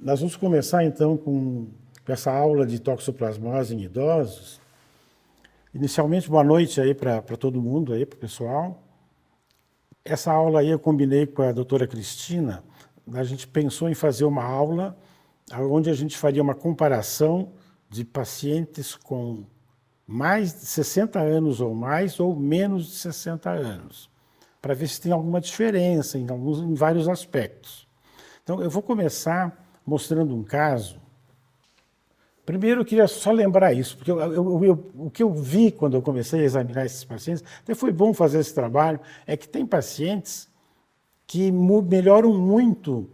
Nós vamos começar, então, com essa aula de toxoplasmose em idosos. Inicialmente, boa noite aí para todo mundo, aí, para o pessoal. Essa aula aí eu combinei com a doutora Cristina. A gente pensou em fazer uma aula onde a gente faria uma comparação de pacientes com mais de 60 anos ou mais, ou menos de 60 anos, para ver se tem alguma diferença em vários aspectos. Então, eu vou começar mostrando um caso. Primeiro, eu queria só lembrar isso, porque o que eu vi quando eu comecei a examinar esses pacientes, até foi bom fazer esse trabalho, é que tem pacientes que melhoram muito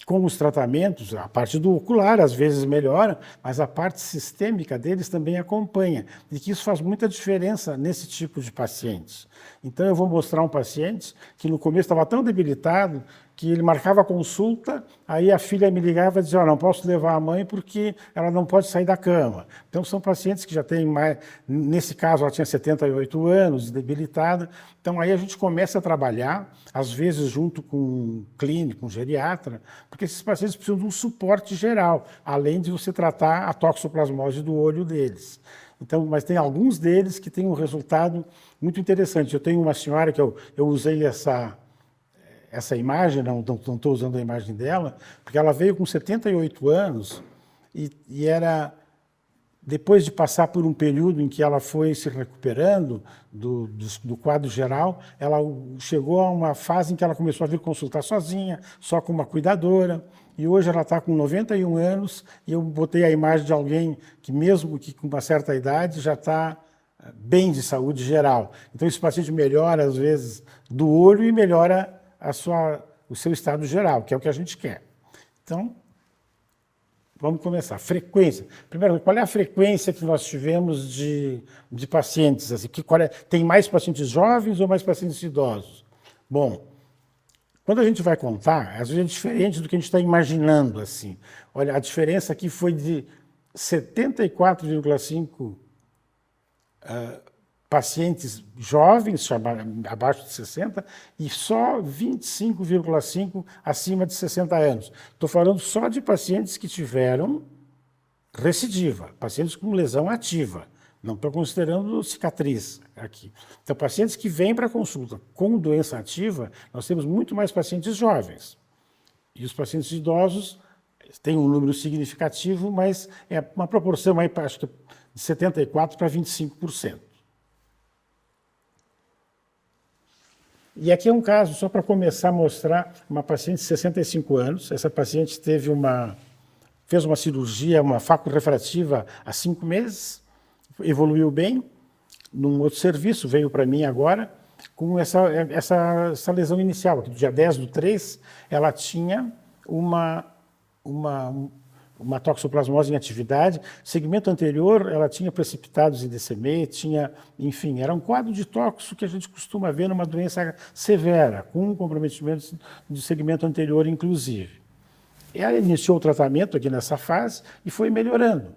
com os tratamentos. A parte do ocular às vezes melhora, mas a parte sistêmica deles também acompanha, e que isso faz muita diferença nesse tipo de pacientes. Então eu vou mostrar um paciente que no começo estava tão debilitado que ele marcava a consulta, aí a filha me ligava e dizia, oh, não posso levar a mãe porque ela não pode sair da cama. Então são pacientes que já têm mais, nesse caso ela tinha 78 anos, debilitada, então aí a gente começa a trabalhar, às vezes junto com um clínico, um geriatra, porque esses pacientes precisam de um suporte geral, além de você tratar a toxoplasmose do olho deles. Então, mas tem alguns deles que têm um resultado muito interessante. Eu tenho uma senhora que eu usei essa imagem, não estou usando a imagem dela, porque ela veio com 78 anos e era, depois de passar por um período em que ela foi se recuperando do quadro geral, ela chegou a uma fase em que ela começou a vir consultar sozinha, só com uma cuidadora, e hoje ela está com 91 anos, e eu botei a imagem de alguém que, mesmo que com uma certa idade, já está bem de saúde geral. Então, esse paciente melhora, às vezes, do olho e melhora o seu estado geral, que é o que a gente quer. Então, vamos começar. Frequência. Primeiro, qual é a frequência que nós tivemos de pacientes? Assim, tem mais pacientes jovens ou mais pacientes idosos? Bom, quando a gente vai contar, às vezes é diferente do que a gente está imaginando. Assim. Olha, a diferença aqui foi de 74,5 pacientes jovens, abaixo de 60, e só 25,5 acima de 60 anos. Estou falando só de pacientes que tiveram recidiva, pacientes com lesão ativa. Não estou considerando cicatriz aqui. Então, pacientes que vêm para a consulta com doença ativa, nós temos muito mais pacientes jovens. E os pacientes idosos têm um número significativo, mas é uma proporção aí, acho que de 74% para 25%. E aqui é um caso, só para começar a mostrar, uma paciente de 65 anos. Essa paciente fez uma cirurgia, uma facorefrativa há 5 meses, evoluiu bem, num outro serviço, veio para mim agora, com essa lesão inicial. Aqui, no dia 10/3, ela tinha uma toxoplasmose em atividade. Segmento anterior, ela tinha precipitados em DCM, enfim, era um quadro de tóxico que a gente costuma ver numa doença severa, com comprometimento de segmento anterior, inclusive. Ela iniciou o tratamento aqui nessa fase e foi melhorando.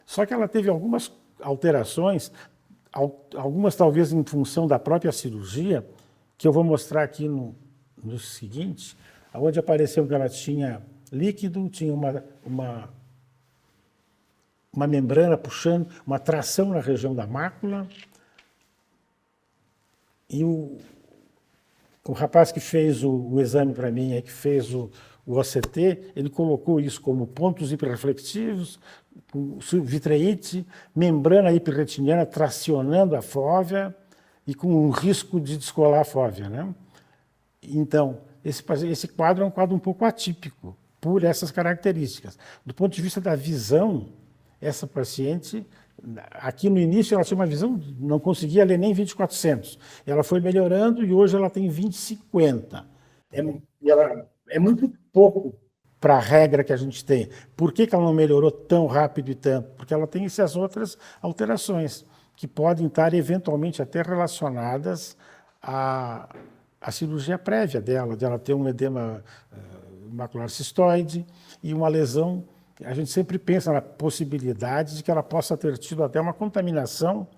Só que ela teve algumas alterações, algumas talvez em função da própria cirurgia, que eu vou mostrar aqui no seguinte, onde apareceu que ela tinha líquido, tinha uma membrana puxando, uma tração na região da mácula. E o rapaz que fez o exame para mim, que fez o OCT, ele colocou isso como pontos hiperreflexivos, vitreite, membrana hiperretiniana tracionando a fóvea e com um risco de descolar a fóvea, né? Então, esse quadro é um quadro um pouco atípico, por essas características. Do ponto de vista da visão, essa paciente, aqui no início ela tinha uma visão, não conseguia ler nem 20/400. Ela foi melhorando e hoje ela tem 20/50. É muito pouco para a regra que a gente tem. Por que ela não melhorou tão rápido e tanto? Porque ela tem essas outras alterações, que podem estar eventualmente até relacionadas à cirurgia prévia dela ter um edema macular cistoide e uma lesão. A gente sempre pensa na possibilidade de que ela possa ter tido até uma contaminação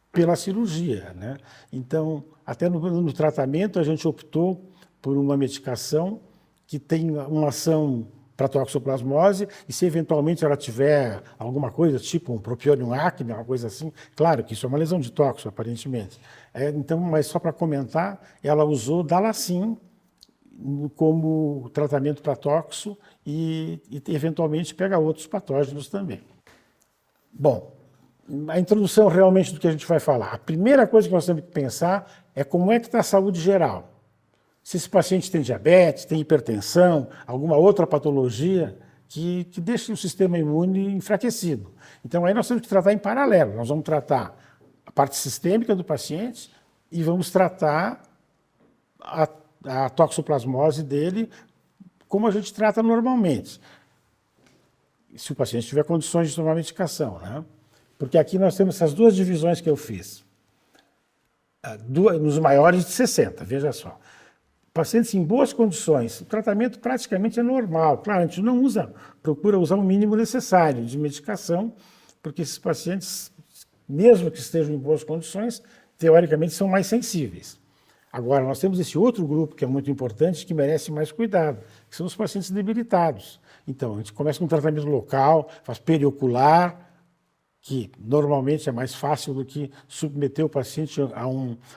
pela cirurgia, né? Então, até no tratamento, a gente optou por uma medicação que tem uma ação para toxoplasmose, e se eventualmente ela tiver alguma coisa, tipo um Propionum acne, uma coisa assim, claro que isso é uma lesão de tóxico, aparentemente. Então, mas só para comentar, ela usou Dalacin como tratamento para tóxico e eventualmente pega outros patógenos também. Bom, a introdução realmente do que a gente vai falar. A primeira coisa que nós temos que pensar é como é que está a saúde geral. Se esse paciente tem diabetes, tem hipertensão, alguma outra patologia que deixe o sistema imune enfraquecido. Então, aí nós temos que tratar em paralelo. Nós vamos tratar a parte sistêmica do paciente e vamos tratar a toxoplasmose dele como a gente trata normalmente, se o paciente tiver condições de tomar medicação, né? Porque aqui nós temos essas duas divisões que eu fiz. Nos maiores de 60, veja só. Pacientes em boas condições, o tratamento praticamente é normal. Claro, a gente não procura usar o mínimo necessário de medicação, porque esses pacientes, mesmo que estejam em boas condições, teoricamente são mais sensíveis. Agora, nós temos esse outro grupo que é muito importante, que merece mais cuidado, que são os pacientes debilitados. Então, a gente começa com um tratamento local, faz periocular, que normalmente é mais fácil do que submeter o paciente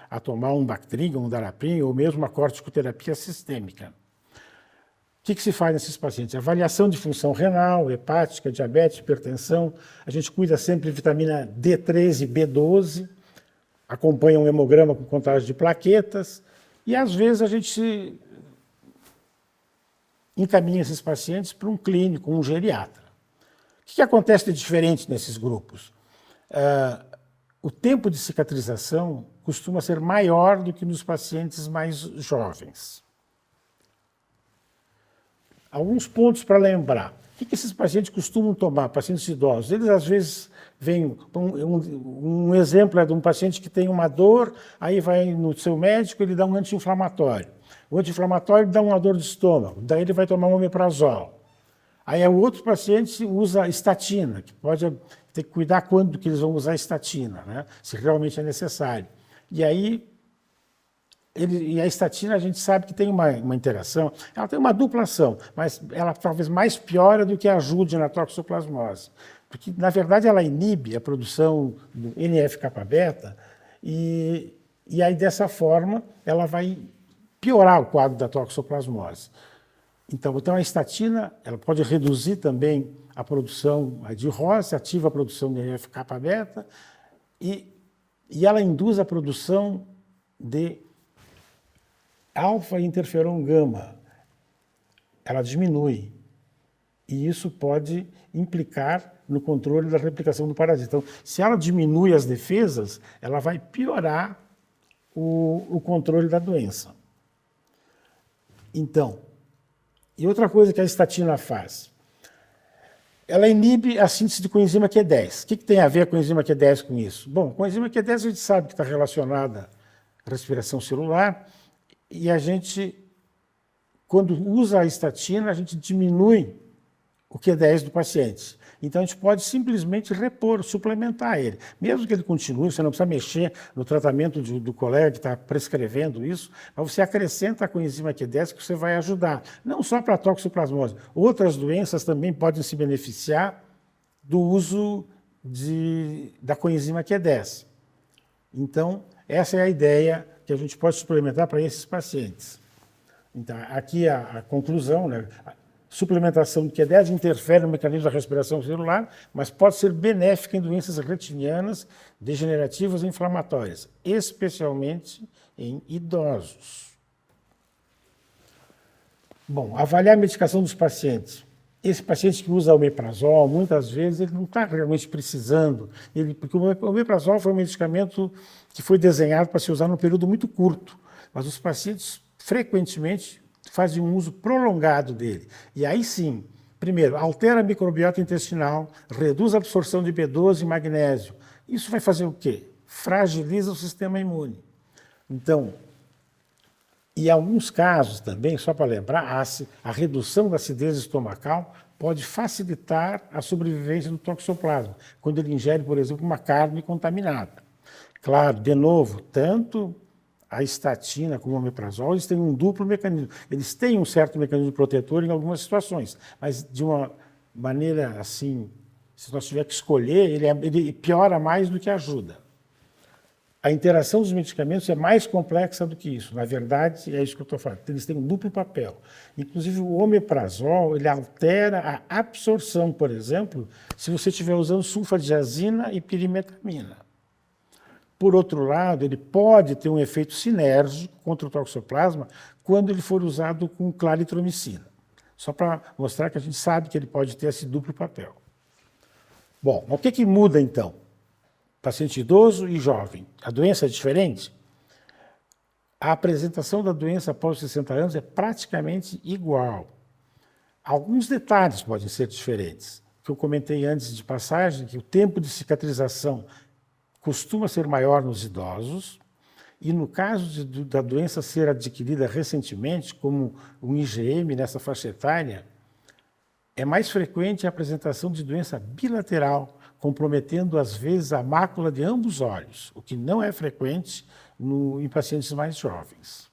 a tomar um Bactrim, um Daraprim, ou mesmo uma corticoterapia sistêmica. O que se faz nesses pacientes? Avaliação de função renal, hepática, diabetes, hipertensão. A gente cuida sempre de vitamina D3 e B12, acompanha um hemograma com contagem de plaquetas, e às vezes a gente encaminha esses pacientes para um clínico, um geriatra. O que acontece de diferente nesses grupos? O tempo de cicatrização costuma ser maior do que nos pacientes mais jovens. Alguns pontos para lembrar. O que esses pacientes costumam tomar, pacientes idosos? Eles, às vezes, vêm... Um exemplo é de um paciente que tem uma dor, aí vai no seu médico, ele dá um anti-inflamatório. O anti-inflamatório dá uma dor de estômago, daí ele vai tomar um omeprazol. Aí o outro paciente usa estatina, que pode ter que cuidar quando que eles vão usar estatina, né? Se realmente é necessário. E aí, a estatina a gente sabe que tem uma interação, ela tem uma dupla ação, mas ela talvez mais piora do que ajude na toxoplasmose. Porque, na verdade, ela inibe a produção do NF-kappa-beta e aí, dessa forma, ela vai piorar o quadro da toxoplasmose. Então, a estatina ela pode reduzir também a produção de ROS, ativa a produção de NF-kappa-beta e ela induz a produção de alfa-interferon gama. Ela diminui. E isso pode implicar no controle da replicação do parasita. Então, se ela diminui as defesas, ela vai piorar o controle da doença. Então, e outra coisa que a estatina faz, ela inibe a síntese de coenzima Q10. O que tem a ver a coenzima Q10 com isso? Bom, a coenzima Q10 a gente sabe que está relacionada à respiração celular e a gente, quando usa a estatina, a gente diminui o Q10 do paciente. Então, a gente pode simplesmente repor, suplementar ele. Mesmo que ele continue, você não precisa mexer no tratamento do colega que está prescrevendo isso, mas você acrescenta a coenzima Q10 que você vai ajudar. Não só para a toxoplasmose. Outras doenças também podem se beneficiar do uso da coenzima Q10. Então, essa é a ideia que a gente pode suplementar para esses pacientes. Então, aqui a conclusão, né? Suplementação de Q10 interfere no mecanismo da respiração celular, mas pode ser benéfica em doenças retinianas, degenerativas e inflamatórias, especialmente em idosos. Bom, avaliar a medicação dos pacientes. Esse paciente que usa omeprazol, muitas vezes, ele não está realmente precisando, porque o omeprazol foi um medicamento que foi desenhado para ser usado num período muito curto, mas os pacientes frequentemente fazem um uso prolongado dele. E aí sim, primeiro, altera a microbiota intestinal, reduz a absorção de B12 e magnésio. Isso vai fazer o quê? Fragiliza o sistema imune. Então, e em alguns casos também, só para lembrar, a redução da acidez estomacal pode facilitar a sobrevivência do toxoplasma, quando ele ingere, por exemplo, uma carne contaminada. Claro, de novo, tanto a estatina como o omeprazol, eles têm um duplo mecanismo. Eles têm um certo mecanismo protetor em algumas situações, mas de uma maneira assim, se nós tiver que escolher, ele piora mais do que ajuda. A interação dos medicamentos é mais complexa do que isso. Na verdade, é isso que eu estou falando. Eles têm um duplo papel. Inclusive, o omeprazol, ele altera a absorção, por exemplo, se você estiver usando sulfadiazina e pirimetamina. Por outro lado, ele pode ter um efeito sinérgico contra o toxoplasma quando ele for usado com claritromicina. Só para mostrar que a gente sabe que ele pode ter esse duplo papel. Bom, o que muda, então? Paciente idoso e jovem. A doença é diferente? A apresentação da doença após os 60 anos é praticamente igual. Alguns detalhes podem ser diferentes. Que eu comentei antes de passagem, que o tempo de cicatrização costuma ser maior nos idosos, e no caso da doença ser adquirida recentemente, como um IgM nessa faixa etária, é mais frequente a apresentação de doença bilateral, comprometendo, às vezes, a mácula de ambos os olhos, o que não é frequente em pacientes mais jovens.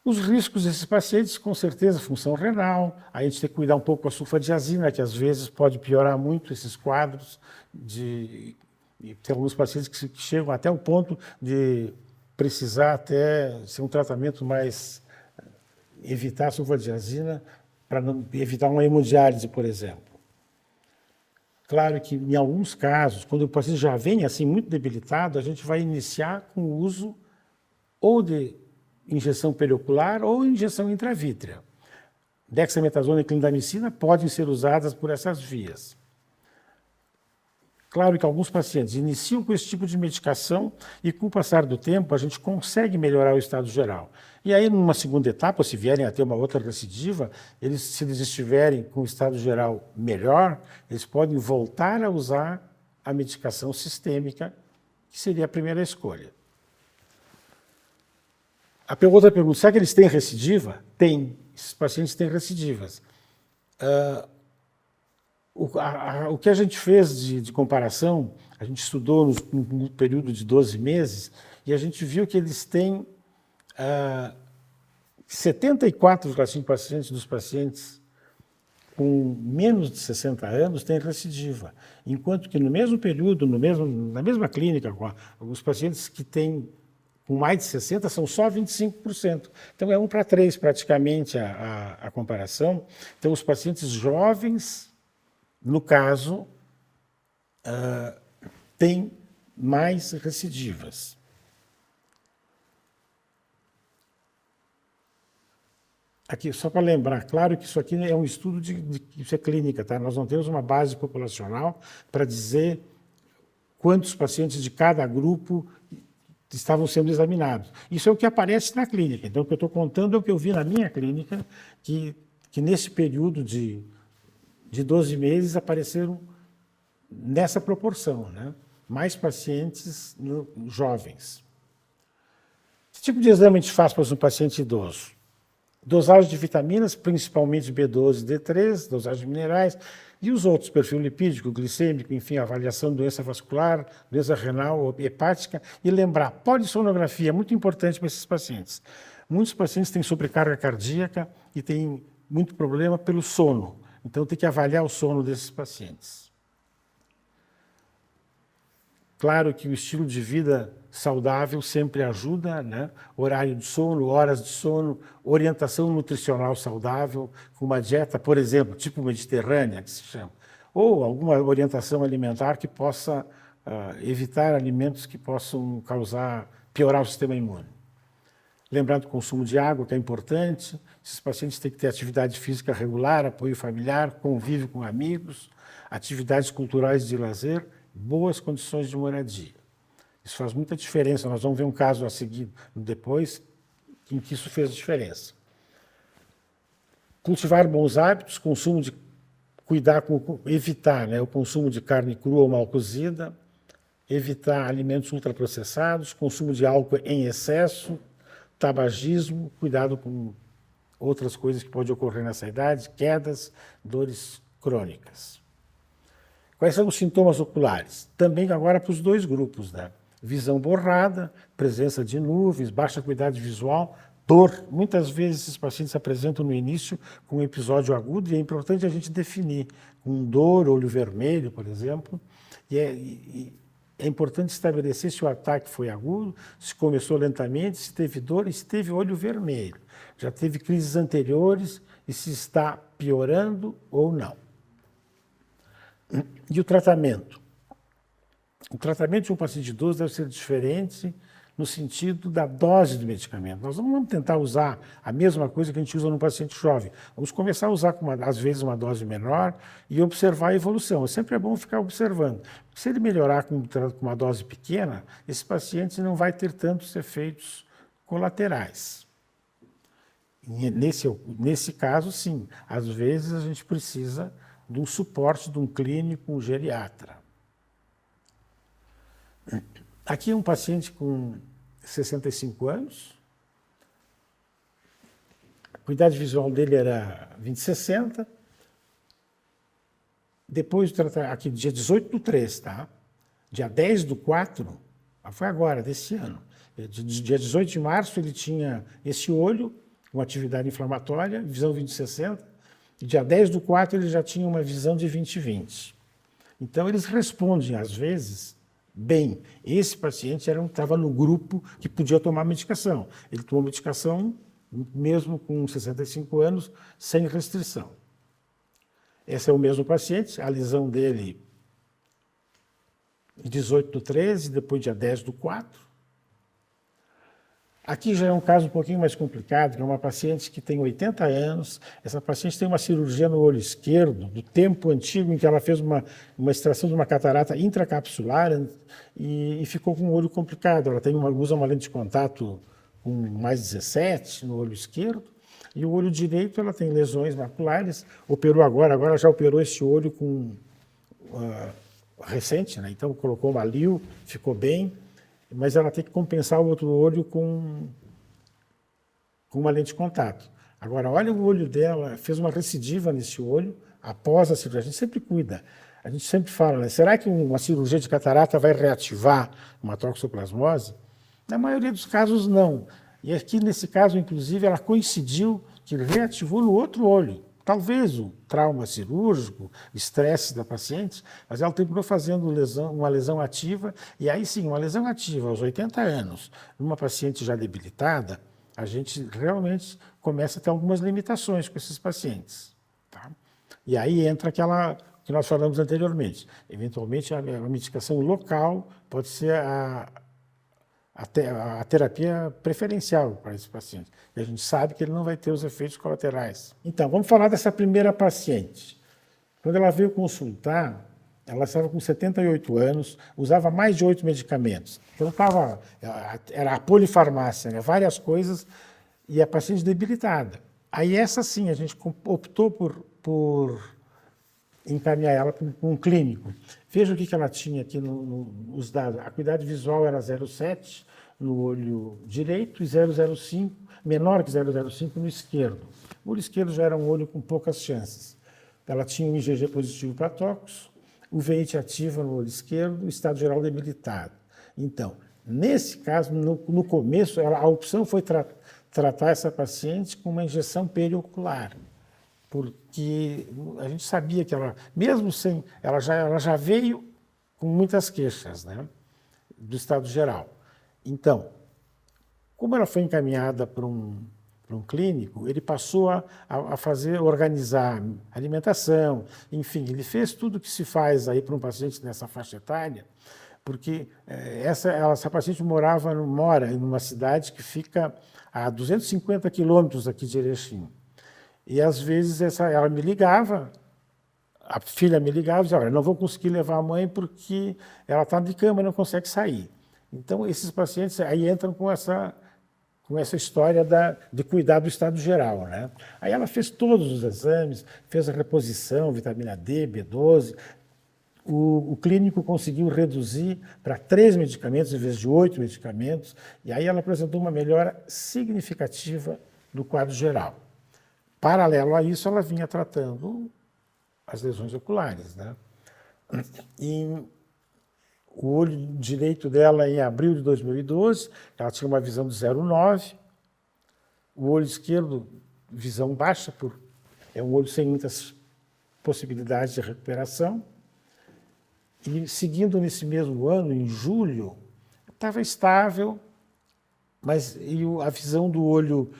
Os riscos desses pacientes, com certeza, função renal, a gente tem que cuidar um pouco com a sulfadiazina, que às vezes pode piorar muito esses quadros, e tem alguns pacientes que chegam até o ponto de precisar até ser um tratamento mais... evitar a sulfadiazina para evitar uma hemodiálise, por exemplo. Claro que, em alguns casos, quando o paciente já vem assim muito debilitado, a gente vai iniciar com o uso ou de injeção periocular ou injeção intravítrea. Dexametasona e clindamicina podem ser usadas por essas vias. Claro que alguns pacientes iniciam com esse tipo de medicação e, com o passar do tempo, a gente consegue melhorar o estado geral. E aí, numa segunda etapa, se vierem a ter uma outra recidiva, se eles estiverem com o estado geral melhor, eles podem voltar a usar a medicação sistêmica, que seria a primeira escolha. A outra pergunta, será que eles têm recidiva? Tem. Esses pacientes têm recidivas. O que a gente fez de comparação, a gente estudou no período de 12 meses, e a gente viu que eles têm 74,5% dos pacientes com menos de 60 anos têm recidiva, enquanto que no mesmo período, na mesma clínica, os pacientes que têm com mais de 60 são só 25%. Então é 1 para 3 praticamente a comparação. Então os pacientes jovens, no caso, têm mais recidivas. Aqui, só para lembrar, claro que isso aqui é um estudo isso é clínica, tá? Nós não temos uma base populacional para dizer quantos pacientes de cada grupo estavam sendo examinados. Isso é o que aparece na clínica. Então, o que eu estou contando é o que eu vi na minha clínica, que nesse período de 12 meses apareceram nessa proporção, né? Mais pacientes jovens. Que tipo de exame a gente faz para um paciente idoso? Dosagem de vitaminas, principalmente B12 e D3, dosagem de minerais, e os outros, perfil lipídico, glicêmico, enfim, avaliação de doença vascular, doença renal ou hepática. E lembrar, polissonografia é muito importante para esses pacientes. Muitos pacientes têm sobrecarga cardíaca e têm muito problema pelo sono. Então, tem que avaliar o sono desses pacientes. Claro que o estilo de vida saudável sempre ajuda, né? Horário de sono, horas de sono, orientação nutricional saudável, com uma dieta, por exemplo, tipo mediterrânea, que se chama, ou alguma orientação alimentar que possa evitar alimentos que possam piorar o sistema imune. Lembrar do consumo de água, que é importante. Esses pacientes têm que ter atividade física regular, apoio familiar, convívio com amigos, atividades culturais de lazer, boas condições de moradia. Isso faz muita diferença. Nós vamos ver um caso a seguir depois em que isso fez diferença. Cultivar bons hábitos, evitar, né, o consumo de carne crua ou mal cozida, evitar alimentos ultraprocessados, consumo de álcool em excesso, tabagismo, cuidado com outras coisas que podem ocorrer nessa idade, quedas, dores crônicas. Quais são os sintomas oculares? Também agora para os dois grupos, né? visão borrada, presença de nuvens, baixa acuidade visual, dor. Muitas vezes esses pacientes se apresentam no início com um episódio agudo e é importante a gente definir com dor, olho vermelho, por exemplo, é importante estabelecer se o ataque foi agudo, se começou lentamente, se teve dor e se teve olho vermelho. Já teve crises anteriores e se está piorando ou não. E o tratamento? O tratamento de um paciente idoso deve ser diferente no sentido da dose do medicamento. Nós não vamos tentar usar a mesma coisa que a gente usa no paciente jovem. Vamos começar a usar, às vezes, uma dose menor e observar a evolução. Sempre é bom ficar observando. Se ele melhorar com uma dose pequena, esse paciente não vai ter tantos efeitos colaterais. Nesse caso, sim. Às vezes, a gente precisa de um suporte de um clínico, um geriatra. Aqui é um paciente com 65 anos. A acuidade visual dele era 20/60. Depois, aqui dia 18/3, tá? Dia 10/4, foi agora, desse ano. Dia 18 de março ele tinha esse olho com atividade inflamatória, visão 20/60. E dia 10/4 ele já tinha uma visão de 20/20. Então eles respondem, às vezes, bem. Esse paciente estava no grupo que podia tomar medicação. Ele tomou medicação, mesmo com 65 anos, sem restrição. Esse é o mesmo paciente, a lesão dele 18/13, depois dia 10/4. Aqui já é um caso um pouquinho mais complicado, que é uma paciente que tem 80 anos. Essa paciente tem uma cirurgia no olho esquerdo, do tempo antigo em que ela fez uma extração de uma catarata intracapsular e ficou com o olho complicado. Ela usa uma lente de contato com mais 17 no olho esquerdo. E o olho direito, ela tem lesões maculares. Operou agora já operou esse olho recente, né? Então colocou uma LIO, ficou bem. Mas ela tem que compensar o outro olho com uma lente de contato. Agora, olha o olho dela, fez uma recidiva nesse olho após a cirurgia. A gente sempre cuida. A gente sempre fala, né? Será que uma cirurgia de catarata vai reativar uma toxoplasmose? Na maioria dos casos, não. E aqui, nesse caso, inclusive, ela coincidiu que reativou no outro olho. Talvez o trauma cirúrgico, estresse da paciente, mas ela terminou fazendo uma lesão ativa, e aí sim, uma lesão ativa aos 80 anos, numa paciente já debilitada, a gente realmente começa a ter algumas limitações com esses pacientes. Tá? E aí entra aquela que nós falamos anteriormente. Eventualmente, a medicação local pode ser a terapia preferencial para esse paciente. E a gente sabe que ele não vai ter os efeitos colaterais. Então, vamos falar dessa primeira paciente. Quando ela veio consultar, ela estava com 78 anos, usava mais de 8 medicamentos. Então, era a polifarmácia, né? Várias coisas, e a paciente debilitada. Aí essa sim, a gente optou por encaminhar ela para um clínico. Veja o que ela tinha aqui nos dados. A acuidade visual era 0,7 no olho direito e 0,05, menor que 0,05 no esquerdo. O olho esquerdo já era um olho com poucas chances. Ela tinha um IgG positivo para tóxicos, uveíte ativa no olho esquerdo, estado geral debilitado. Então, nesse caso, no começo, a opção foi tratar essa paciente com uma injeção periocular, porque a gente sabia que ela, mesmo sem, ela já veio com muitas queixas, né, do estado geral. Então, como ela foi encaminhada para um clínico, ele passou a organizar alimentação, enfim, ele fez tudo o que se faz aí para um paciente nessa faixa etária, porque essa paciente mora em uma cidade que fica a 250 quilômetros aqui de Erechim. E, às vezes, ela me ligava, a filha me ligava e dizia, olha, não vou conseguir levar a mãe porque ela está de cama e não consegue sair. Então, esses pacientes aí entram com essa história de cuidar do estado geral, né? Aí ela fez todos os exames, fez a reposição, vitamina D, B12. O clínico conseguiu reduzir para 3 medicamentos em vez de 8 medicamentos, e aí ela apresentou uma melhora significativa do quadro geral. Paralelo a isso, ela vinha tratando as lesões oculares, né? E o olho direito dela em abril de 2012, ela tinha uma visão de 0,9. O olho esquerdo, visão baixa, é um olho sem muitas possibilidades de recuperação. E seguindo nesse mesmo ano, em julho, estava estável, mas a visão do olho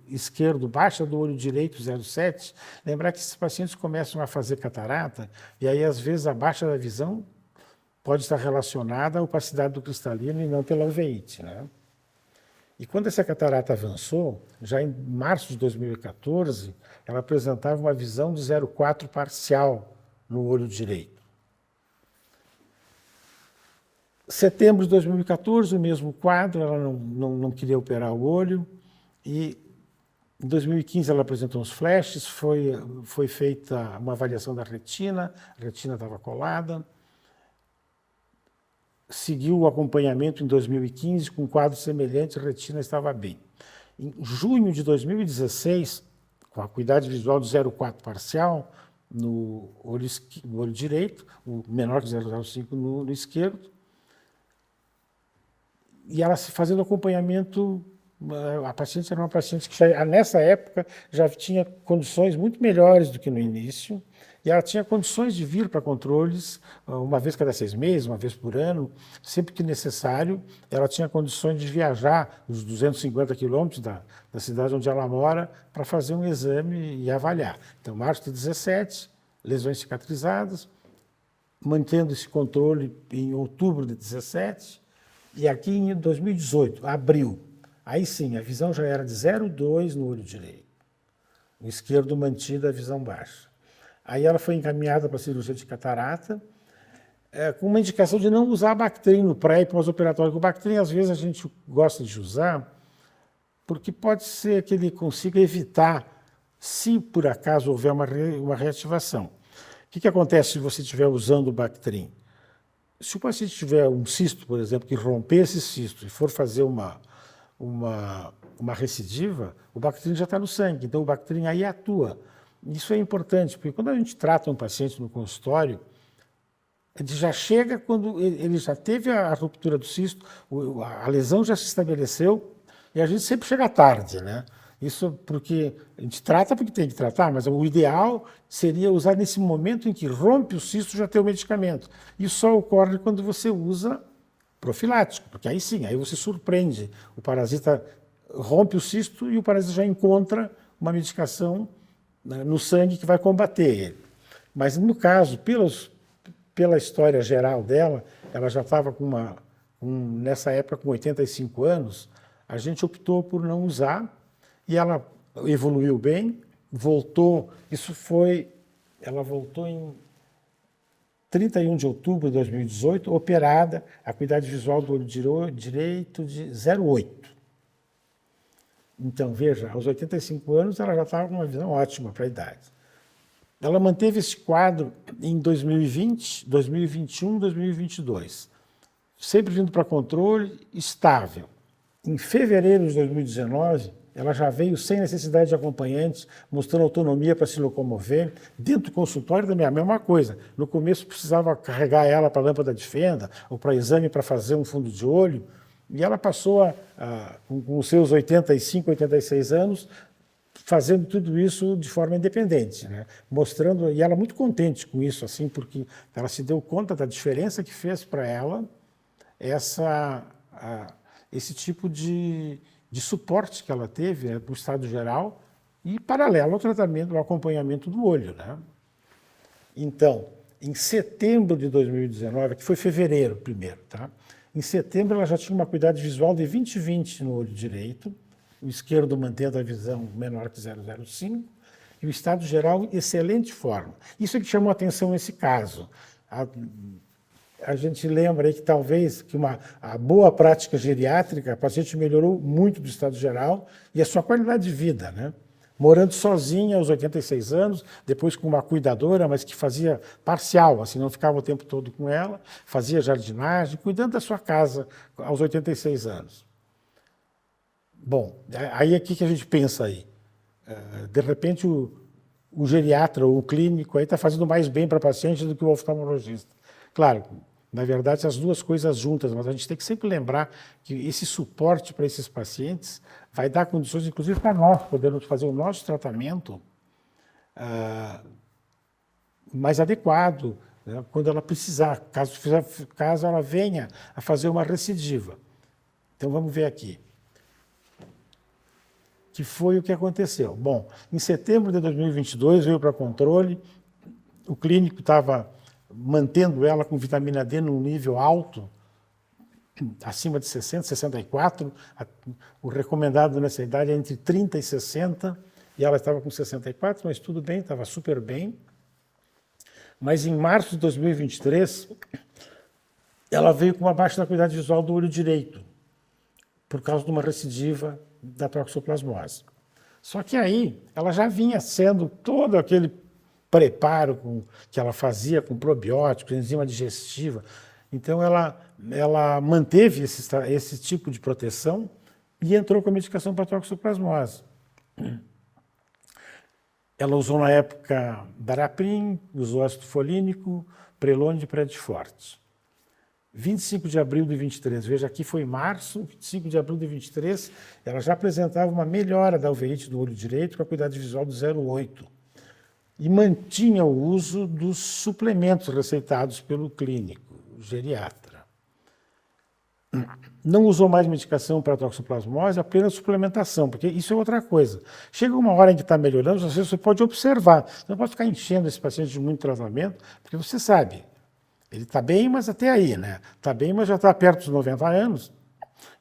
esquerdo baixa, do olho direito 0,7. Lembrar que esses pacientes começam a fazer catarata, e aí às vezes a baixa da visão pode estar relacionada à opacidade do cristalino e não pela uveíte, né? E quando essa catarata avançou, já em março de 2014, ela apresentava uma visão de 0,4 parcial no olho direito. Setembro de 2014, o mesmo quadro, ela não queria operar o olho, e em 2015 ela apresentou uns flashes, foi feita uma avaliação da retina, a retina estava colada, seguiu o acompanhamento em 2015 com quadros semelhantes, a retina estava bem. Em junho de 2016, com a acuidade visual de 0,4 parcial no olho direito, o menor que 0,05 no esquerdo, e ela se fazendo acompanhamento, a paciente era uma paciente que já, nessa época já tinha condições muito melhores do que no início, e ela tinha condições de vir para controles uma vez cada 6 meses, uma vez por ano, sempre que necessário. Ela tinha condições de viajar os 250 quilômetros da cidade onde ela mora para fazer um exame e avaliar. Então, março de 17, lesões cicatrizadas, mantendo esse controle em outubro de 17, e aqui em 2018, abril, aí sim, a visão já era de 0,2 no olho direito. O esquerdo mantida a visão baixa. Aí ela foi encaminhada para a cirurgia de catarata, com uma indicação de não usar Bactrim no pré e pós-operatório. O Bactrim, às vezes, a gente gosta de usar, porque pode ser que ele consiga evitar, se por acaso houver uma reativação. O que acontece se você estiver usando o Bactrim? Se o paciente tiver um cisto, por exemplo, que romper esse cisto e for fazer uma recidiva, o Bactrim já está no sangue, então o Bactrim aí atua. Isso é importante, porque quando a gente trata um paciente no consultório, ele já chega quando ele já teve a ruptura do cisto, a lesão já se estabeleceu, e a gente sempre chega tarde, né? Isso porque a gente trata porque tem que tratar, mas o ideal seria usar nesse momento em que rompe o cisto já ter o medicamento. Isso só ocorre quando você usa profilático, porque aí sim, aí você surpreende. O parasita rompe o cisto e o parasita já encontra uma medicação no sangue que vai combater ele. Mas no caso, pela história geral dela, ela já estava nessa época com 85 anos, a gente optou por não usar, e ela evoluiu bem, voltou, ela voltou em 31 de outubro de 2018, operada, acuidade visual do olho direito de 0,8. Então, veja, aos 85 anos ela já estava com uma visão ótima para a idade. Ela manteve esse quadro em 2020, 2021, 2022, sempre vindo para controle, estável. Em fevereiro de 2019, ela já veio sem necessidade de acompanhantes, mostrando autonomia para se locomover. Dentro do consultório também a mesma coisa. No começo precisava carregar ela para a lâmpada de fenda ou para exame para fazer um fundo de olho. E ela passou, com os seus 85, 86 anos, fazendo tudo isso de forma independente, né? Mostrando, e ela muito contente com isso, assim, porque ela se deu conta da diferença que fez para ela esse tipo de suporte que ela teve no estado geral e paralelo ao tratamento, ao acompanhamento do olho, né? Então, em setembro de 2019, que foi fevereiro primeiro, tá? Em setembro ela já tinha uma acuidade visual de 20/20 no olho direito, o esquerdo mantendo a visão menor que 0,05, e o estado geral em excelente forma. Isso é que chamou a atenção nesse caso. A gente lembra aí que talvez a boa prática geriátrica, a paciente melhorou muito do estado geral e a sua qualidade de vida, né? Morando sozinha aos 86 anos, depois com uma cuidadora, mas que fazia parcial, assim, não ficava o tempo todo com ela, fazia jardinagem, cuidando da sua casa aos 86 anos. Bom, aí o que a gente pensa aí? De repente o geriatra ou o clínico aí está fazendo mais bem para a paciente do que o oftalmologista. Claro, na verdade, as duas coisas juntas, mas a gente tem que sempre lembrar que esse suporte para esses pacientes vai dar condições, inclusive, para nós podermos fazer o nosso tratamento mais adequado, né, quando ela precisar, caso ela venha a fazer uma recidiva. Então, vamos ver aqui. Que foi o que aconteceu. Bom, em setembro de 2022, veio para controle, o clínico estava mantendo ela com vitamina D num nível alto, acima de 60, 64, o recomendado nessa idade é entre 30 e 60, e ela estava com 64, mas tudo bem, estava super bem. Mas em março de 2023, ela veio com uma baixa da acuidade visual do olho direito, por causa de uma recidiva da toxoplasmose. Só que aí ela já vinha sendo todo aquele preparo que ela fazia com probióticos, enzima digestiva. Então ela manteve esse tipo de proteção e entrou com a medicação para toxoplasmose. Ela usou na época Daraprim, usou ácido folínico, Prelone e Predforte. 25 de abril de 23, veja, aqui foi março, 25 de abril de 23, ela já apresentava uma melhora da alveite do olho direito com a acuidade visual do 0,8 e mantinha o uso dos suplementos receitados pelo clínico, o geriatra. Não usou mais medicação para toxoplasmose, apenas suplementação, porque isso é outra coisa. Chega uma hora em que está melhorando, você pode observar, você não pode ficar enchendo esse paciente de muito tratamento, porque você sabe, ele está bem, mas até aí, né? Está bem, mas já está perto dos 90 anos.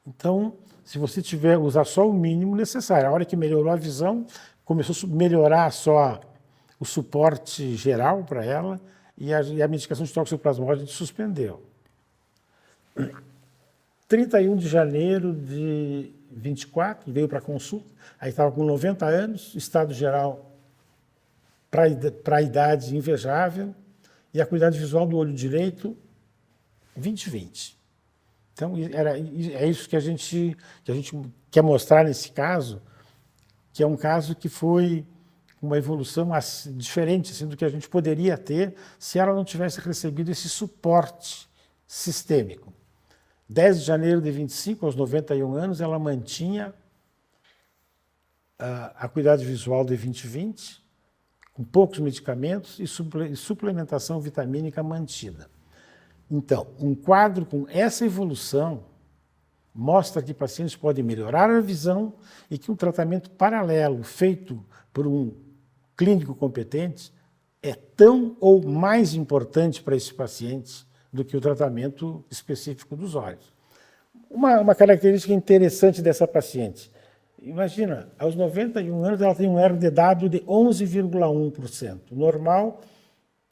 Então, se você usar só o mínimo necessário, a hora que melhorou a visão, começou a melhorar só o suporte geral para ela e a medicação de toxoplasmose a gente suspendeu. 31 de janeiro de 24, veio para consulta, aí estava com 90 anos, estado geral para a idade invejável, e a acuidade visual do olho direito, 20/20. Então, é isso que a gente quer mostrar nesse caso, que é um caso que foi uma evolução diferente assim, do que a gente poderia ter se ela não tivesse recebido esse suporte sistêmico. 10 de janeiro de 25, aos 91 anos, ela mantinha a acuidade visual de 20/20, com poucos medicamentos e suplementação vitamínica mantida. Então, um quadro com essa evolução mostra que pacientes podem melhorar a visão e que um tratamento paralelo feito por um clínico competente é tão ou mais importante para esses pacientes do que o tratamento específico dos olhos. Uma característica interessante dessa paciente, imagina, aos 91 anos ela tem um RDW de 11,1%. O normal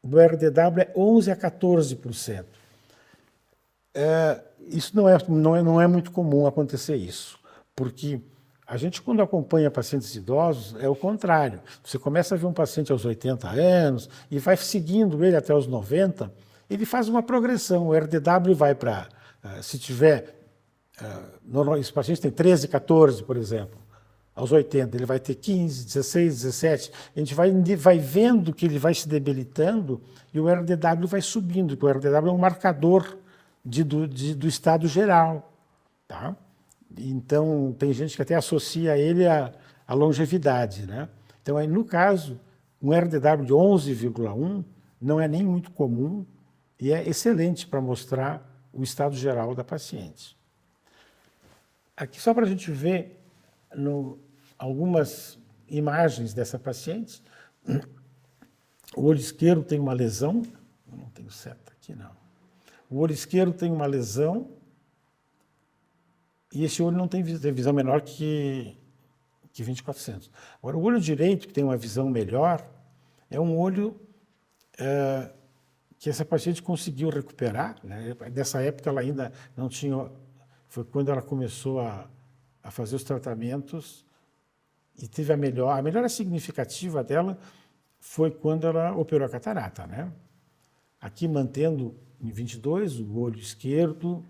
do RDW é 11 a 14%. Isso não é muito comum acontecer isso, porque a gente, quando acompanha pacientes idosos, é o contrário. Você começa a ver um paciente aos 80 anos e vai seguindo ele até os 90, ele faz uma progressão. O RDW vai para, se tiver, esse paciente tem 13, 14, por exemplo, aos 80, ele vai ter 15, 16, 17. A gente vai vendo que ele vai se debilitando e o RDW vai subindo, porque o RDW é um marcador do estado geral. Tá? Então, tem gente que até associa ele à longevidade. Né? Então, aí, no caso, um RDW de 11,1 não é nem muito comum e é excelente para mostrar o estado geral da paciente. Aqui, só para a gente ver algumas imagens dessa paciente. O olho esquerdo tem uma lesão. Eu não tenho seta aqui, não. O olho esquerdo tem uma lesão e esse olho não tem visão menor que 20/400. Agora, o olho direito, que tem uma visão melhor, é um olho que essa paciente conseguiu recuperar. Né? Nessa época, ela ainda não tinha... Foi quando ela começou a fazer os tratamentos e teve a melhora significativa dela foi quando ela operou a catarata. Né? Aqui, mantendo em 22, o olho esquerdo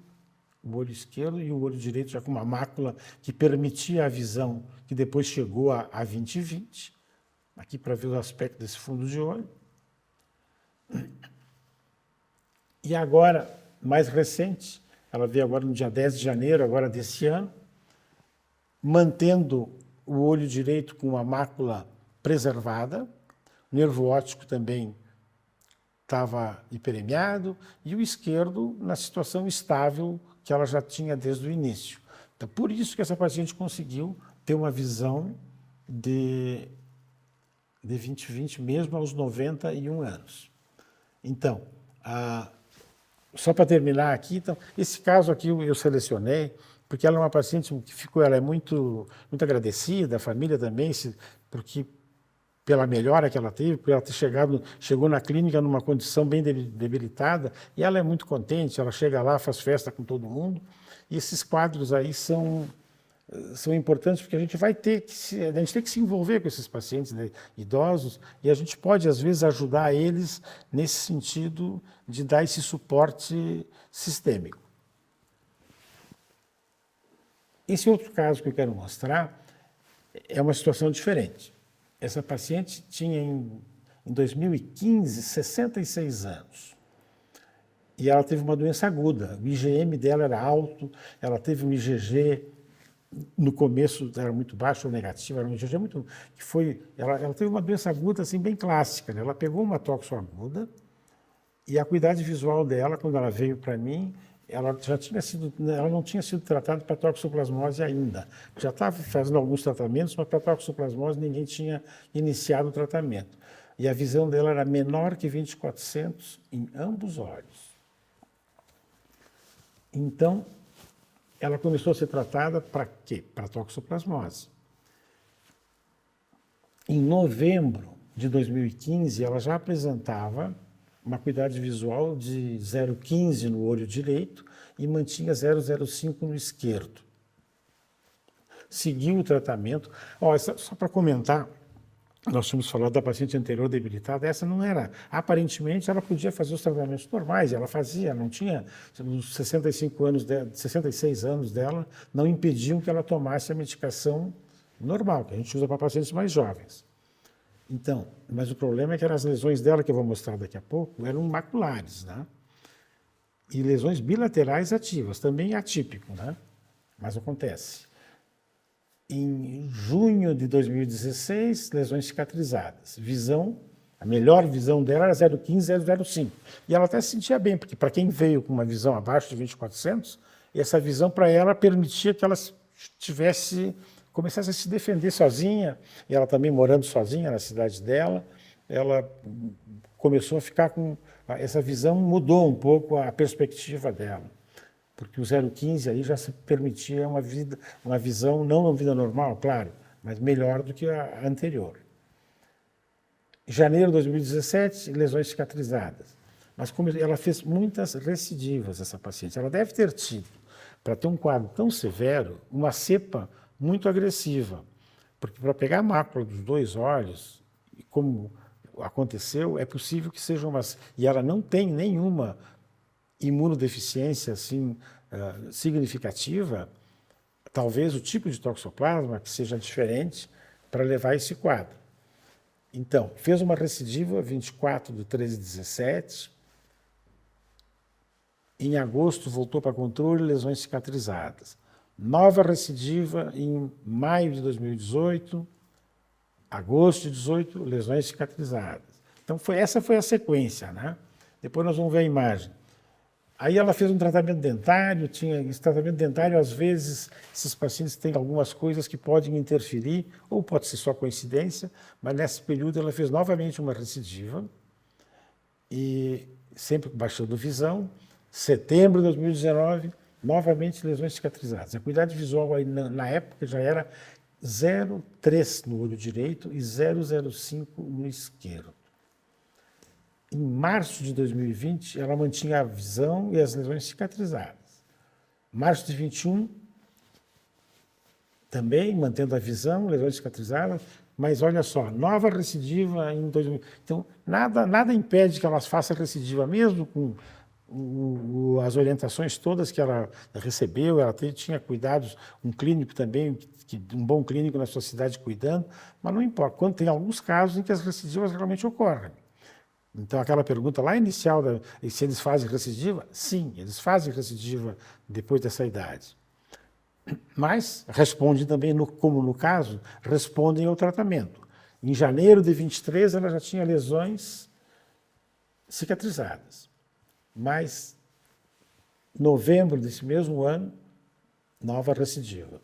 e o olho direito já com uma mácula que permitia a visão, que depois chegou a 20/20. Aqui para ver o aspecto desse fundo de olho. E agora, mais recente, ela veio agora no dia 10 de janeiro, agora desse ano, mantendo o olho direito com a mácula preservada, o nervo óptico também estava hiperemiado, e o esquerdo na situação estável que ela já tinha desde o início. Então, por isso que essa paciente conseguiu ter uma visão de 20/20 mesmo aos 91 anos. Então, só para terminar aqui, então, esse caso aqui eu selecionei, porque ela é uma paciente que ficou, ela é muito agradecida, a família também, porque pela melhora que ela teve, por ela ter chegou na clínica numa condição bem debilitada, e ela é muito contente, ela chega lá, faz festa com todo mundo, e esses quadros aí são importantes porque a gente tem que se envolver com esses pacientes, né, idosos, e a gente pode, às vezes, ajudar eles nesse sentido de dar esse suporte sistêmico. Esse outro caso que eu quero mostrar é uma situação diferente. Essa paciente tinha, em 2015, 66 anos. E ela teve uma doença aguda. O IgM dela era alto, ela teve um IgG, no começo era muito baixo ou negativo, era um IgG muito... Ela teve uma doença aguda assim, bem clássica, né? Ela pegou uma toxo aguda e a acuidade visual dela, quando ela veio para mim, ela não tinha sido tratada para toxoplasmose ainda. Já estava fazendo alguns tratamentos, mas para toxoplasmose ninguém tinha iniciado o tratamento. E a visão dela era menor que 20/400 em ambos os olhos. Então, ela começou a ser tratada para quê? Para toxoplasmose. Em novembro de 2015, ela já apresentava uma acuidade visual de 0,15 no olho direito e mantinha 0,05 no esquerdo. Seguiu o tratamento. Só para comentar, nós tínhamos falado da paciente anterior debilitada, essa não era. Aparentemente, ela podia fazer os tratamentos normais, ela fazia, não tinha. Os 66 anos dela não impediam que ela tomasse a medicação normal, que a gente usa para pacientes mais jovens. Então, mas o problema é que as lesões dela, que eu vou mostrar daqui a pouco, eram maculares, né? E lesões bilaterais ativas, também atípico, né? Mas acontece. Em junho de 2016, lesões cicatrizadas. Visão, a melhor visão dela era 0,15, 0,05. E ela até se sentia bem, porque para quem veio com uma visão abaixo de 20/400, essa visão para ela permitia que ela começasse a se defender sozinha, e ela também morando sozinha na cidade dela, ela começou a ficar com... Essa visão mudou um pouco a perspectiva dela, porque o 0,15 aí já se permitia uma visão, não uma vida normal, claro, mas melhor do que a anterior. Em janeiro de 2017, lesões cicatrizadas. Mas como ela fez muitas recidivas, essa paciente, ela deve ter tido, para ter um quadro tão severo, uma cepa muito agressiva, porque para pegar a mácula dos dois olhos, como aconteceu, é possível que seja e ela não tem nenhuma imunodeficiência assim, significativa, talvez o tipo de toxoplasma que seja diferente para levar esse quadro. Então, fez uma recidiva 24/13/17, em agosto voltou para controle, lesões cicatrizadas. Nova recidiva em maio de 2018, agosto de 2018, lesões cicatrizadas. Então, essa foi a sequência, né? Depois nós vamos ver a imagem. Aí ela fez um tratamento dentário, esse tratamento dentário, às vezes, esses pacientes têm algumas coisas que podem interferir, ou pode ser só coincidência, mas nesse período ela fez novamente uma recidiva, e sempre baixando visão. Setembro de 2019, novamente lesões cicatrizadas. A acuidade visual aí, na época já era 0,3 no olho direito e 0,05 no esquerdo. Em março de 2020, ela mantinha a visão e as lesões cicatrizadas. Março de 2021, também mantendo a visão, lesões cicatrizadas, mas olha só, nova recidiva em 2020. Então, nada impede que elas façam recidiva, mesmo com as orientações todas que ela recebeu, ela tinha cuidados, um clínico também, um bom clínico na sua cidade cuidando, mas não importa, quando tem alguns casos em que as recidivas realmente ocorrem. Então, aquela pergunta lá inicial, se eles fazem recidiva, sim, eles fazem recidiva depois dessa idade. Mas respondem também, como no caso, respondem ao tratamento. Em janeiro de 23, ela já tinha lesões cicatrizadas. Mas, em novembro desse mesmo ano, nova recidiva.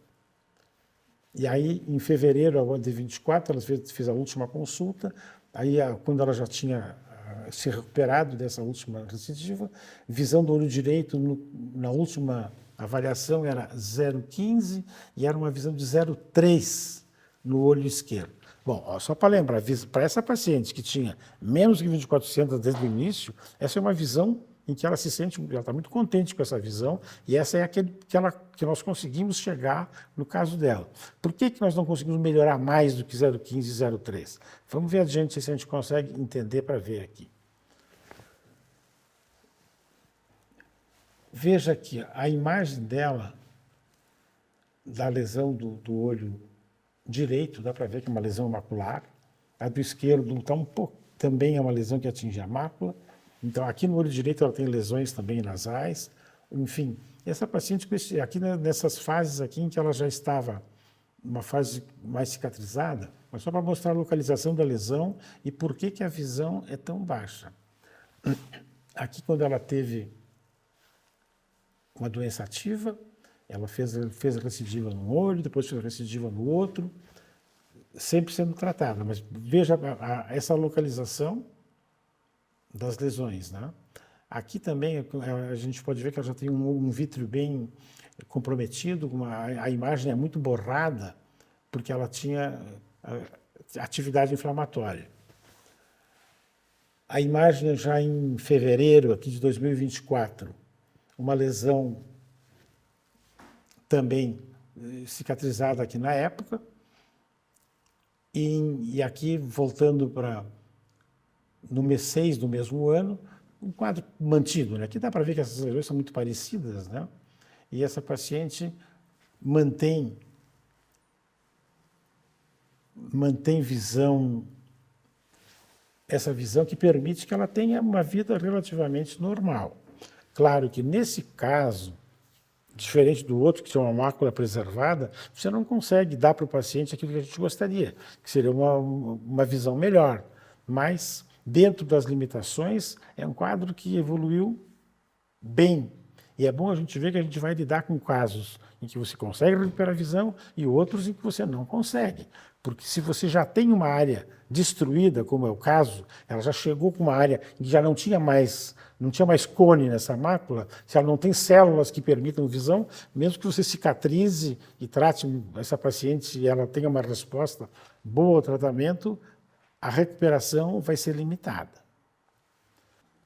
E aí, em fevereiro de 24, ela fez a última consulta. Aí, quando ela já tinha se recuperado dessa última recidiva, visão do olho direito na última avaliação era 0,15 e era uma visão de 0,3 no olho esquerdo. Bom, ó, só para lembrar, para essa paciente que tinha menos que 2400 desde o início, essa é uma visão em que ela se sente, ela está muito contente com essa visão, e essa é aquele que nós conseguimos chegar no caso dela. Por que nós não conseguimos melhorar mais do que 0,15 e 0,3? Vamos ver adiante se a gente consegue entender para ver aqui. Veja aqui, a imagem dela, da lesão do olho direito, dá para ver que é uma lesão macular. A do esquerdo tá também é uma lesão que atinge a mácula. Então, aqui no olho direito ela tem lesões também nasais. Enfim, essa paciente, aqui nessas fases aqui em que ela já estava numa fase mais cicatrizada, mas só para mostrar a localização da lesão e por que a visão é tão baixa. Aqui, quando ela teve uma doença ativa, ela fez recidiva num olho, depois fez recidiva no outro, sempre sendo tratada. Mas veja essa localização das lesões, né? Aqui também a gente pode ver que ela já tem um vítreo bem comprometido, a imagem é muito borrada, porque ela tinha atividade inflamatória. A imagem já em fevereiro aqui de 2024, uma lesão também cicatrizada aqui na época, e aqui voltando para no mês 6 do mesmo ano, um quadro mantido, né? Aqui dá para ver que essas lesões são muito parecidas, né? E essa paciente mantém visão, essa visão que permite que ela tenha uma vida relativamente normal. Claro que nesse caso, diferente do outro, que tem uma mácula preservada, você não consegue dar para o paciente aquilo que a gente gostaria, que seria uma visão melhor. Mas, dentro das limitações, é um quadro que evoluiu bem. E é bom a gente ver que a gente vai lidar com casos em que você consegue recuperar a visão e outros em que você não consegue. Porque se você já tem uma área destruída, como é o caso, ela já chegou com uma área que já não tinha mais cone nessa mácula, se ela não tem células que permitam visão, mesmo que você cicatrize e trate essa paciente e ela tenha uma resposta boa ao tratamento, a recuperação vai ser limitada.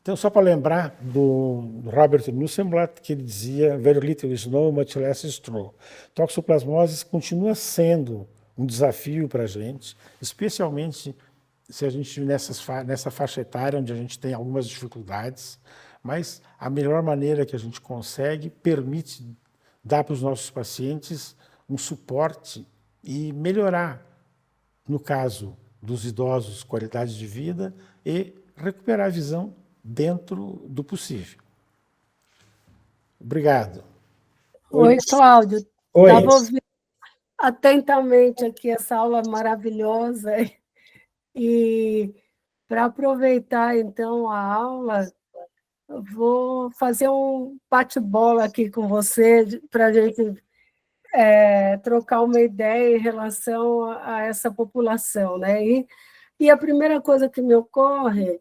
Então, só para lembrar do Robert Nussenblatt, que ele dizia very little is known, much less is true. Toxoplasmose continua sendo um desafio para a gente, especialmente se a gente nessa faixa etária, onde a gente tem algumas dificuldades, mas a melhor maneira que a gente consegue permite dar para os nossos pacientes um suporte e melhorar, no caso dos idosos, qualidade de vida e recuperar a visão dentro do possível. Obrigado. Oi, Cláudio. Oi. Estava ouvindo atentamente aqui essa aula maravilhosa e para aproveitar, então, a aula, vou fazer um bate-bola aqui com você para a gente trocar uma ideia em relação a essa população, né? E a primeira coisa que me ocorre,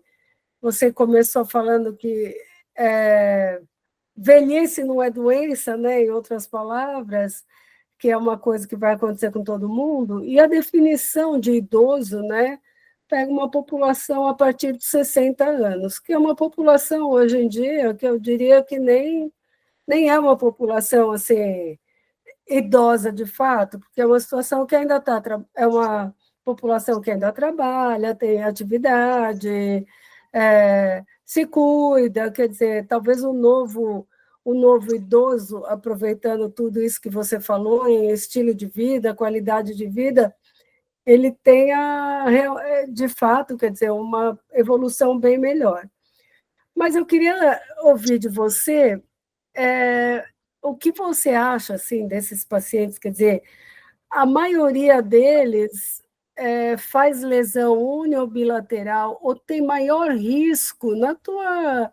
você começou falando que velhice não é doença, né? Em outras palavras, que é uma coisa que vai acontecer com todo mundo, e a definição de idoso, né? Pega uma população a partir de 60 anos, que é uma população, hoje em dia, que eu diria que nem é uma população assim, idosa de fato, porque é uma situação que ainda está, é uma população que ainda trabalha, tem atividade, se cuida, quer dizer, talvez o novo idoso, aproveitando tudo isso que você falou em estilo de vida, qualidade de vida, ele tenha, de fato, quer dizer, uma evolução bem melhor. Mas eu queria ouvir de você o que você acha assim desses pacientes, quer dizer, a maioria deles faz lesão uni ou bilateral ou tem maior risco na tua,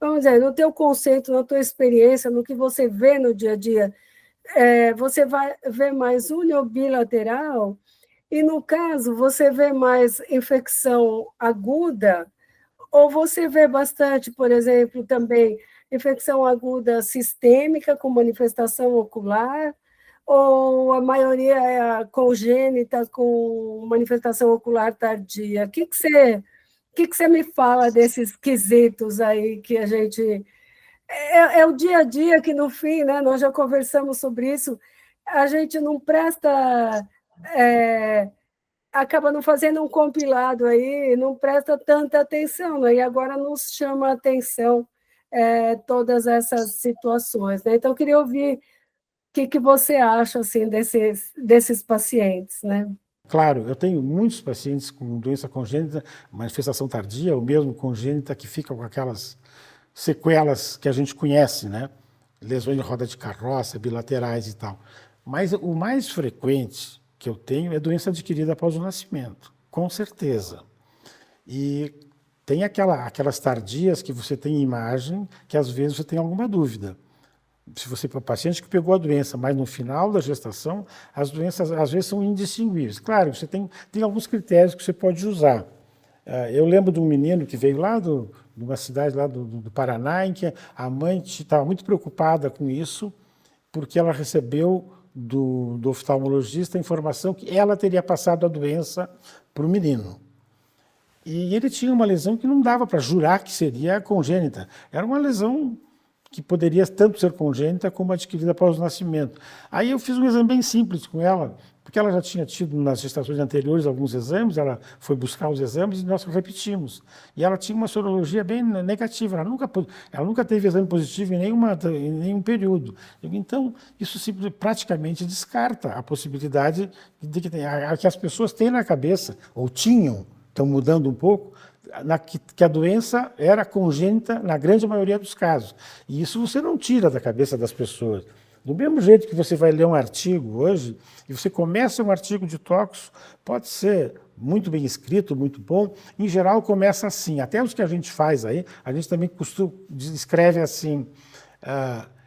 vamos dizer, no teu conceito, na tua experiência, no que você vê no dia a dia, você vai ver mais uni ou bilateral e, no caso, você vê mais infecção aguda ou você vê bastante, por exemplo, também infecção aguda sistêmica com manifestação ocular, ou a maioria é a congênita com manifestação ocular tardia? O que você me fala desses quesitos aí que a gente... É o dia a dia que, no fim, né, nós já conversamos sobre isso, a gente não presta... acaba não fazendo um compilado aí, não presta tanta atenção, né? E agora nos chama a atenção todas essas situações, né? Então, eu queria ouvir que você acha assim desses pacientes, né? Claro, eu tenho muitos pacientes com doença congênita, manifestação tardia, ou mesmo congênita, que ficam com aquelas sequelas que a gente conhece, né? Lesões de roda de carroça, bilaterais e tal. Mas o mais frequente que eu tenho é doença adquirida após o nascimento, com certeza. E tem aquelas tardias que você tem imagem, que às vezes você tem alguma dúvida. Se você for paciente que pegou a doença, mas no final da gestação, as doenças às vezes são indistinguíveis. Claro, você tem alguns critérios que você pode usar. Eu lembro de um menino que veio lá de uma cidade lá do Paraná, em que a mãe estava muito preocupada com isso, porque ela recebeu do oftalmologista a informação que ela teria passado a doença para o menino. E ele tinha uma lesão que não dava para jurar que seria congênita. Era uma lesão que poderia tanto ser congênita como adquirida após o nascimento. Aí eu fiz um exame bem simples com ela, porque ela já tinha tido nas gestações anteriores alguns exames, ela foi buscar os exames e nós repetimos. E ela tinha uma sorologia bem negativa, ela nunca teve exame positivo em nenhum período. Então, isso praticamente descarta a possibilidade de que as pessoas têm na cabeça, ou tinham, estão mudando um pouco, que a doença era congênita na grande maioria dos casos. E isso você não tira da cabeça das pessoas. Do mesmo jeito que você vai ler um artigo hoje, e você começa um artigo de toxo, pode ser muito bem escrito, muito bom, em geral começa assim, até os que a gente faz aí, a gente também escreve assim,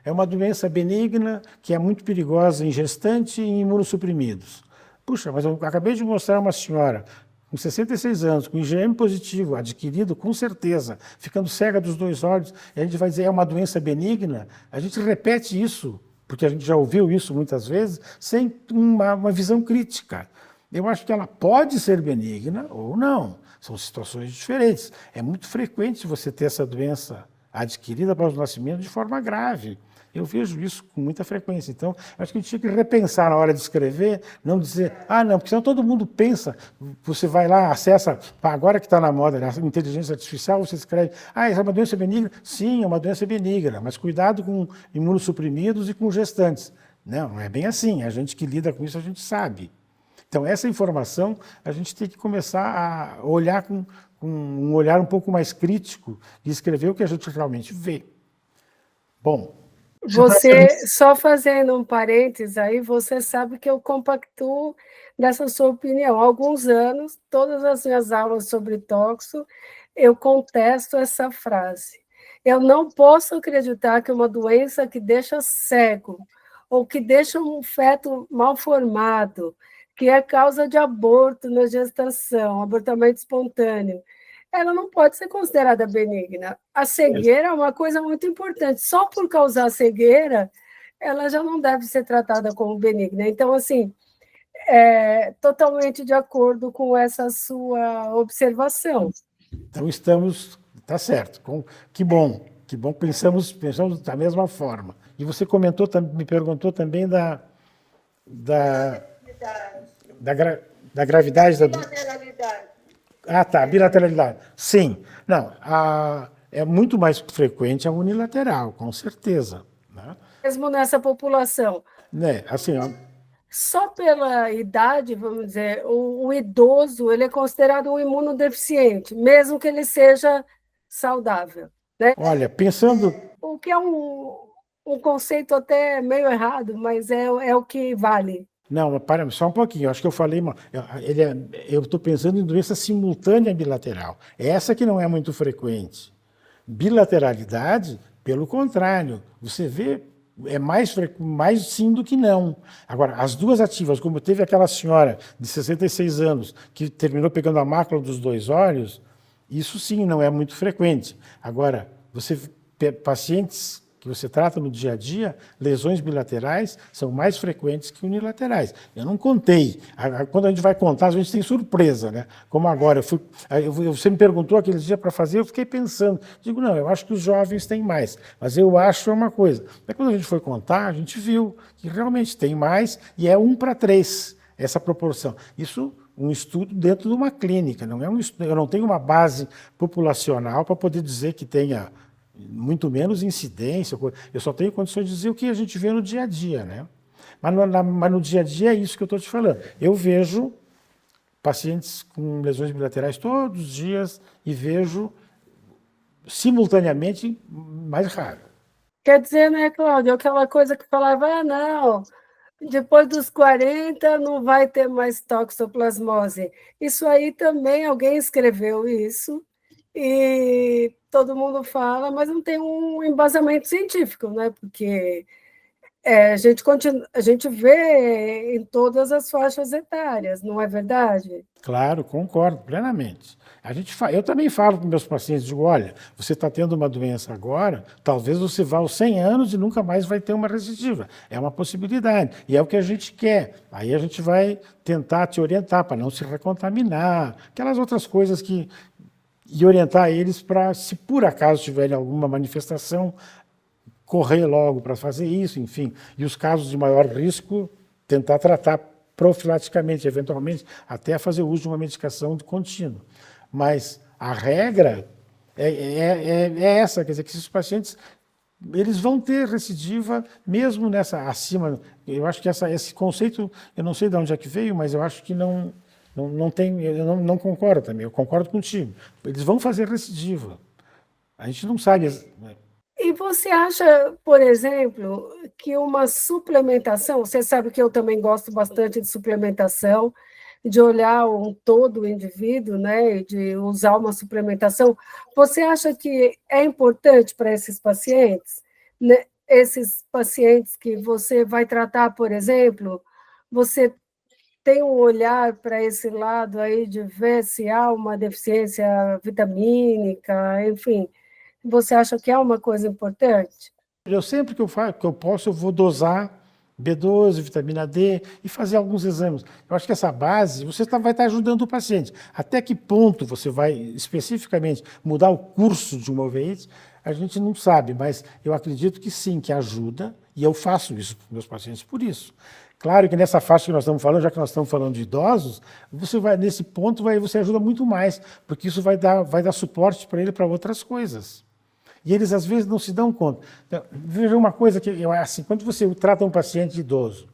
é uma doença benigna que é muito perigosa em gestante e em imunossuprimidos. Puxa, mas eu acabei de mostrar uma senhora com 66 anos, com IgM positivo, adquirido com certeza, ficando cega dos dois olhos, e a gente vai dizer é uma doença benigna, a gente repete isso, porque a gente já ouviu isso muitas vezes, sem uma visão crítica. Eu acho que ela pode ser benigna ou não, são situações diferentes. É muito frequente você ter essa doença adquirida após o nascimento de forma grave. Eu vejo isso com muita frequência. Então, acho que a gente tinha que repensar na hora de escrever, não dizer, não, porque senão todo mundo pensa, você vai lá, acessa, agora que está na moda, a inteligência artificial, você escreve, isso é uma doença benigna? Sim, é uma doença benigna, mas cuidado com imunossuprimidos e com gestantes. Não é bem assim, a gente que lida com isso, a gente sabe. Então, essa informação, a gente tem que começar a olhar com um olhar um pouco mais crítico e escrever o que a gente realmente vê. Bom, você, só fazendo um parênteses aí, você sabe que eu compactuo dessa sua opinião. Há alguns anos, todas as minhas aulas sobre toxo, eu contesto essa frase. Eu não posso acreditar que uma doença que deixa cego, ou que deixa um feto mal formado, que é causa de aborto na gestação, abortamento espontâneo, ela não pode ser considerada benigna. A cegueira é uma coisa muito importante. Só por causar cegueira, ela já não deve ser tratada como benigna. Então, assim, totalmente de acordo com essa sua observação. Então está certo. Que bom, pensamos da mesma forma. E você me perguntou também da gravidade da Bilateralidade. Bilateralidade. Sim. Não, é muito mais frequente a unilateral, com certeza. Né? Mesmo nessa população. Né? Assim, só pela idade, vamos dizer, o idoso ele é considerado um imunodeficiente, mesmo que ele seja saudável, né? Olha, pensando. O que é um conceito até meio errado, mas é o que vale. Não, mas para só um pouquinho. Eu acho que eu falei. Eu estou pensando em doença simultânea bilateral. Essa que não é muito frequente. Bilateralidade, pelo contrário, você vê, é mais sim do que não. Agora, as duas ativas, como teve aquela senhora de 66 anos que terminou pegando a mácula dos dois olhos, isso sim não é muito frequente. Agora, pacientes que você trata no dia a dia, lesões bilaterais são mais frequentes que unilaterais. Eu não contei. Quando a gente vai contar, a gente tem surpresa, né? Como agora, você me perguntou aquele dia para fazer, eu fiquei pensando. Digo, não, eu acho que os jovens têm mais, mas eu acho uma coisa. Mas quando a gente foi contar, a gente viu que realmente tem mais e é 1 para 3 essa proporção. Isso um estudo dentro de uma clínica, não é um estudo, eu não tenho uma base populacional para poder dizer que tenha muito menos incidência, eu só tenho condições de dizer o que a gente vê no dia a dia, né? Mas no dia a dia é isso que eu estou te falando. Eu vejo pacientes com lesões bilaterais todos os dias e vejo simultaneamente mais raro. Quer dizer, né, Cláudio, aquela coisa que falava, não, depois dos 40 não vai ter mais toxoplasmose. Isso aí também, alguém escreveu isso, e todo mundo fala, mas não tem um embasamento científico, né? Porque a gente vê em todas as faixas etárias, não é verdade? Claro, concordo plenamente. Eu também falo para meus pacientes, digo, olha, você está tendo uma doença agora, talvez você vá aos 100 anos e nunca mais vai ter uma recidiva. É uma possibilidade, e é o que a gente quer. Aí a gente vai tentar te orientar para não se recontaminar, aquelas outras coisas e orientar eles para, se por acaso tiverem alguma manifestação, correr logo para fazer isso, enfim. E os casos de maior risco, tentar tratar profilaticamente, eventualmente, até fazer uso de uma medicação de contínuo. Mas a regra é essa, quer dizer, que esses pacientes eles vão ter recidiva mesmo nessa acima. Eu acho que esse conceito, eu não sei de onde é que veio, mas eu acho que não tem, eu não concordo também, eu concordo contigo. Eles vão fazer recidiva. A gente não sabe. E você acha, por exemplo, que uma suplementação, você sabe que eu também gosto bastante de suplementação, de olhar todo o indivíduo, né, de usar uma suplementação, você acha que é importante para esses pacientes, né, esses pacientes que você vai tratar, por exemplo, você tem um olhar para esse lado aí de ver se há uma deficiência vitamínica, enfim, você acha que é uma coisa importante? Eu sempre que eu posso, eu vou dosar B12, vitamina D e fazer alguns exames. Eu acho que essa base, você vai estar ajudando o paciente. Até que ponto você vai especificamente mudar o curso de uma uveíte, a gente não sabe, mas eu acredito que sim, que ajuda, e eu faço isso para meus pacientes por isso. Claro que nessa faixa que nós estamos falando, já que nós estamos falando de idosos, você vai nesse ponto você ajuda muito mais, porque isso vai dar suporte para ele para outras coisas. E eles, às vezes, não se dão conta. Então, veja uma coisa que eu assim, quando você trata um paciente idoso,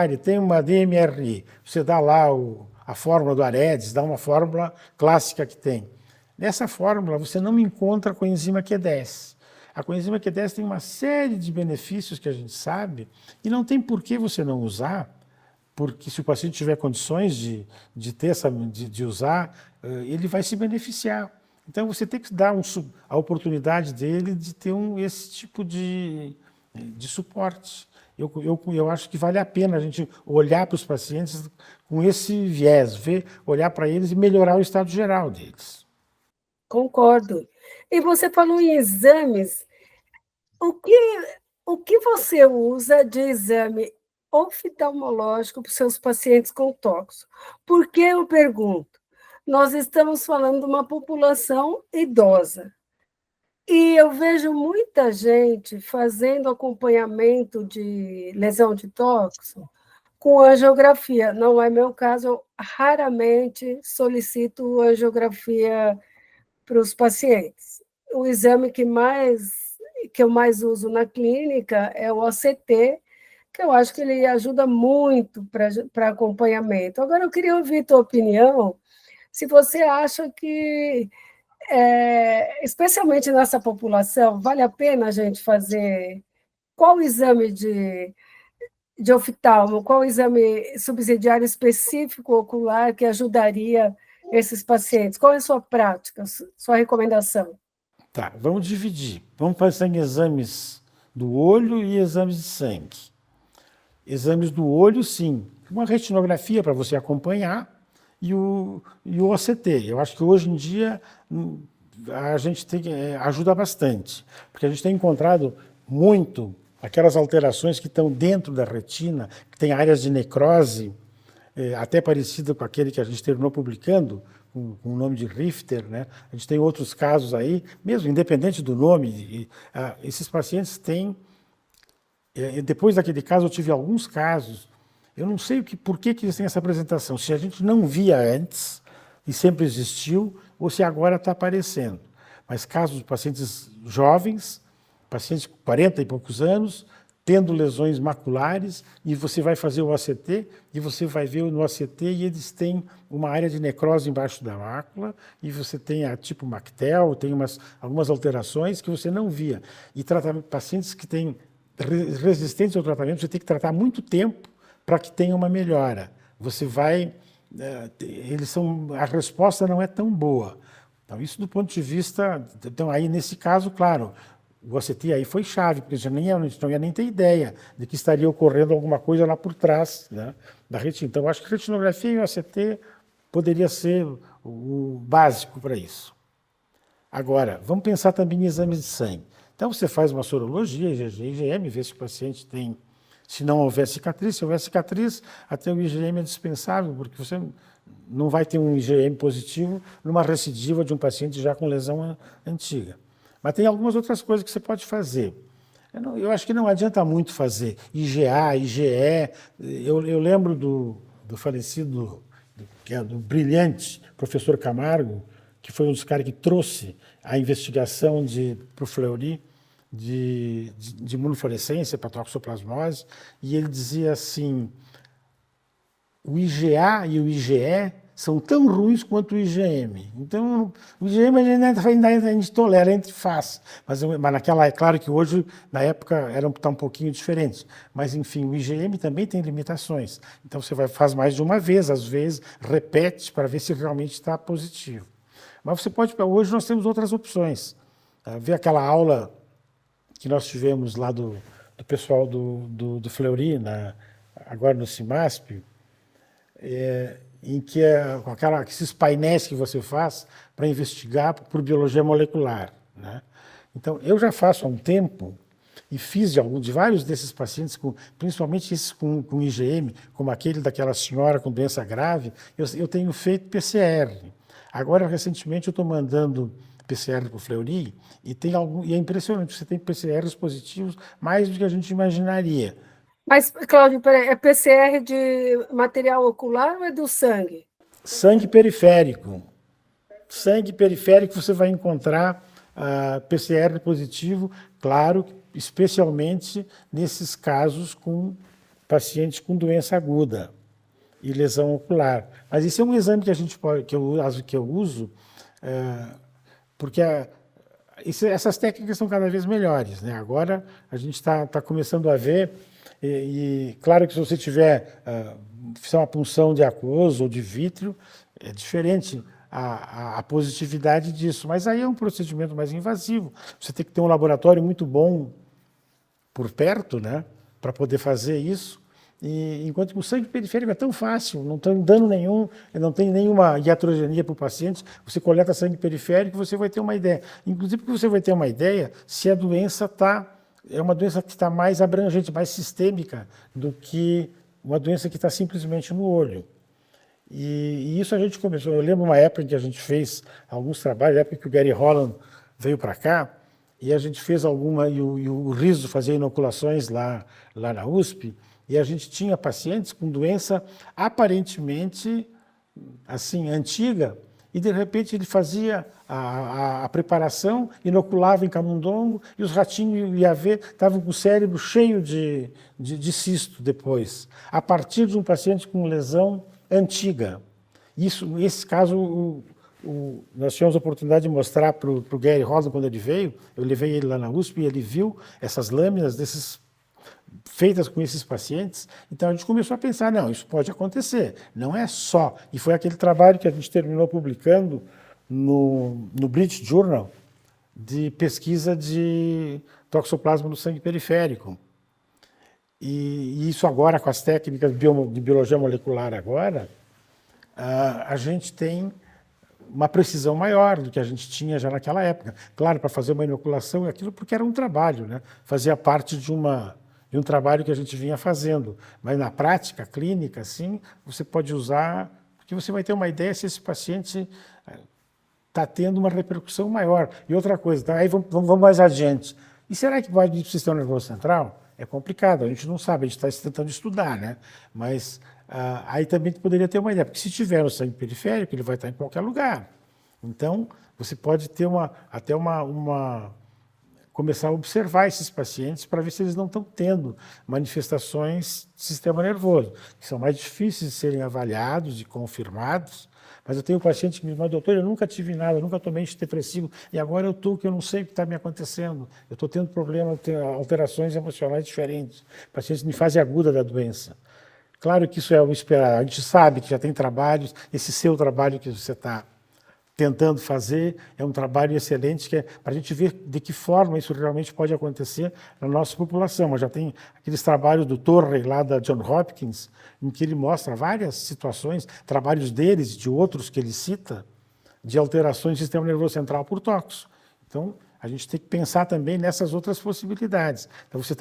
ele tem uma DMRI, você dá lá a fórmula do Aredes, dá uma fórmula clássica que tem. Nessa fórmula, você não encontra a coenzima Q10. A coenzima Q10 tem uma série de benefícios que a gente sabe, e não tem por que você não usar, porque se o paciente tiver condições de usar, ele vai se beneficiar. Então você tem que dar a oportunidade dele de ter esse tipo de suporte. Eu acho que vale a pena a gente olhar para os pacientes com esse viés, olhar para eles e melhorar o estado geral deles. Concordo. E você falou em exames. O que, o que você usa de exame oftalmológico para os seus pacientes com tóxico? Por que eu pergunto? Nós estamos falando de uma população idosa. E eu vejo muita gente fazendo acompanhamento de lesão de tóxico com angiografia. Não é meu caso, eu raramente solicito angiografia para os pacientes. O exame que eu mais uso na clínica é o OCT, que que eu acho que ele ajuda muito para acompanhamento. Agora, eu queria ouvir tua opinião, se você acha que, especialmente nessa população, vale a pena a gente fazer qual exame de oftalmo, qual exame subsidiário específico ocular que ajudaria esses pacientes? Qual é a sua prática, sua recomendação? Tá, vamos dividir. Vamos pensar em exames do olho e exames de sangue. Exames do olho, sim. Uma retinografia para você acompanhar e o OCT. Eu acho que hoje em dia a gente ajuda bastante, porque a gente tem encontrado muito aquelas alterações que estão dentro da retina, que tem áreas de necrose, até parecido com aquele que a gente terminou publicando, com o nome de Richter, né? A gente tem outros casos aí, mesmo independente do nome, esses pacientes têm. Depois daquele caso, eu tive alguns casos, eu não sei por que eles têm essa apresentação, se a gente não via antes e sempre existiu, ou se agora está aparecendo. Mas casos de pacientes jovens, pacientes com 40 e poucos anos, tendo lesões maculares, e você vai fazer o OCT, e você vai ver no OCT, e eles têm uma área de necrose embaixo da mácula, e você tem a tipo Mactel, tem algumas alterações que você não via. E pacientes que têm resistentes ao tratamento, você tem que tratar muito tempo para que tenha uma melhora. Você vai... a resposta não é tão boa. Então, isso do ponto de vista... Então, aí, nesse caso, claro, o OCT aí foi chave, porque a gente não ia nem ter ideia de que estaria ocorrendo alguma coisa lá por trás, né, da retina. Então, eu acho que retinografia e OCT poderia ser o básico para isso. Agora, vamos pensar também em exames de sangue. Então, você faz uma sorologia, IgG, IgM, vê se o paciente tem... Se não houver cicatriz, se houver cicatriz, até o IgM é dispensável, porque você não vai ter um IgM positivo numa recidiva de um paciente já com lesão antiga. Mas tem algumas outras coisas que você pode fazer. Eu acho que não adianta muito fazer IgA, IgE. Eu lembro do falecido, do brilhante professor Camargo, que foi um dos caras que trouxe a investigação para o Fleury de imunofluorescência para toxoplasmose, e ele dizia assim, o IgA e o IgE são tão ruins quanto o IgM. Então, o IgM a gente tolera, a gente faz. Mas naquela, é claro que hoje, na época, está um pouquinho diferente. Mas, enfim, o IgM também tem limitações. Então, você faz mais de uma vez, às vezes, repete para ver se realmente está positivo. Mas você pode... Hoje nós temos outras opções. Ver aquela aula que nós tivemos lá do pessoal do Fleury, agora no CIMASP, em que com esses painéis que você faz para investigar por biologia molecular, né? Então, eu já faço há um tempo e fiz de vários desses pacientes, principalmente esses com IgM, como aquele daquela senhora com doença grave, eu tenho feito PCR. Agora, recentemente, eu estou mandando PCR para o Fleury e é impressionante, você tem PCRs positivos mais do que a gente imaginaria. Mas, Cláudio, é PCR de material ocular ou é do sangue? Sangue periférico. Sangue periférico você vai encontrar PCR positivo, claro, especialmente nesses casos com pacientes com doença aguda e lesão ocular. Mas esse é um exame que a gente que eu uso, porque essas técnicas são cada vez melhores, né? Agora a gente está começando a ver, e claro que se você fizer uma punção de aquoso ou de vítreo, é diferente a positividade disso, mas aí é um procedimento mais invasivo. Você tem que ter um laboratório muito bom por perto, né, para poder fazer isso. Enquanto que o sangue periférico é tão fácil, não tem dano nenhum, não tem nenhuma iatrogenia para o paciente, você coleta sangue periférico, você vai ter uma ideia. Inclusive porque você vai ter uma ideia se a doença é uma doença que está mais abrangente, mais sistêmica do que uma doença que está simplesmente no olho. E isso a gente começou, eu lembro uma época em que a gente fez alguns trabalhos, na época que o Gary Holland veio para cá, e a gente fez e o Riso fazia inoculações lá na USP, e a gente tinha pacientes com doença aparentemente assim antiga e de repente ele fazia a preparação, inoculava em camundongo, e os ratinhos ia ver, estavam com o cérebro cheio de cisto depois, a partir de um paciente com lesão antiga. Esse caso, nós tivemos a oportunidade de mostrar para o Gary Rosen quando ele veio, eu levei ele lá na USP e ele viu essas lâminas feitas com esses pacientes, então a gente começou a pensar, não, isso pode acontecer, não é só. E foi aquele trabalho que a gente terminou publicando no British Journal, de pesquisa de toxoplasma no sangue periférico. E isso agora, com as técnicas de biologia molecular agora, a gente tem uma precisão maior do que a gente tinha já naquela época. Claro, para fazer uma inoculação e aquilo, porque era um trabalho, né? Fazia parte de um trabalho que a gente vinha fazendo. Mas na prática clínica, assim, você pode usar, porque você vai ter uma ideia se esse paciente está tendo uma repercussão maior. E outra coisa, tá? Aí vamos mais adiante. E será que pode ir para o sistema nervoso central? É complicado, a gente não sabe, a gente está tentando estudar, né? Mas aí também poderia ter uma ideia, porque se tiver no sangue periférico, ele vai estar em qualquer lugar. Então, você pode ter começar a observar esses pacientes para ver se eles não estão tendo manifestações do sistema nervoso, que são mais difíceis de serem avaliados e confirmados. Mas eu tenho um paciente que me diz, doutor, eu nunca tive nada, eu nunca tomei antidepressivo, e agora eu estou, que eu não sei o que está me acontecendo. Eu estou tendo problemas, alterações emocionais diferentes, pacientes em fase aguda da doença. Claro que isso é o esperado, a gente sabe que já tem trabalhos, esse seu trabalho que você está tentando fazer é um trabalho excelente, que é para a gente ver de que forma isso realmente pode acontecer na nossa população. Mas já tem aqueles trabalhos do Torrey, lá da Johns Hopkins, em que ele mostra várias situações, trabalhos deles e de outros que ele cita, de alterações do sistema nervoso central por toxo. Então, a gente tem que pensar também nessas outras possibilidades. Então, você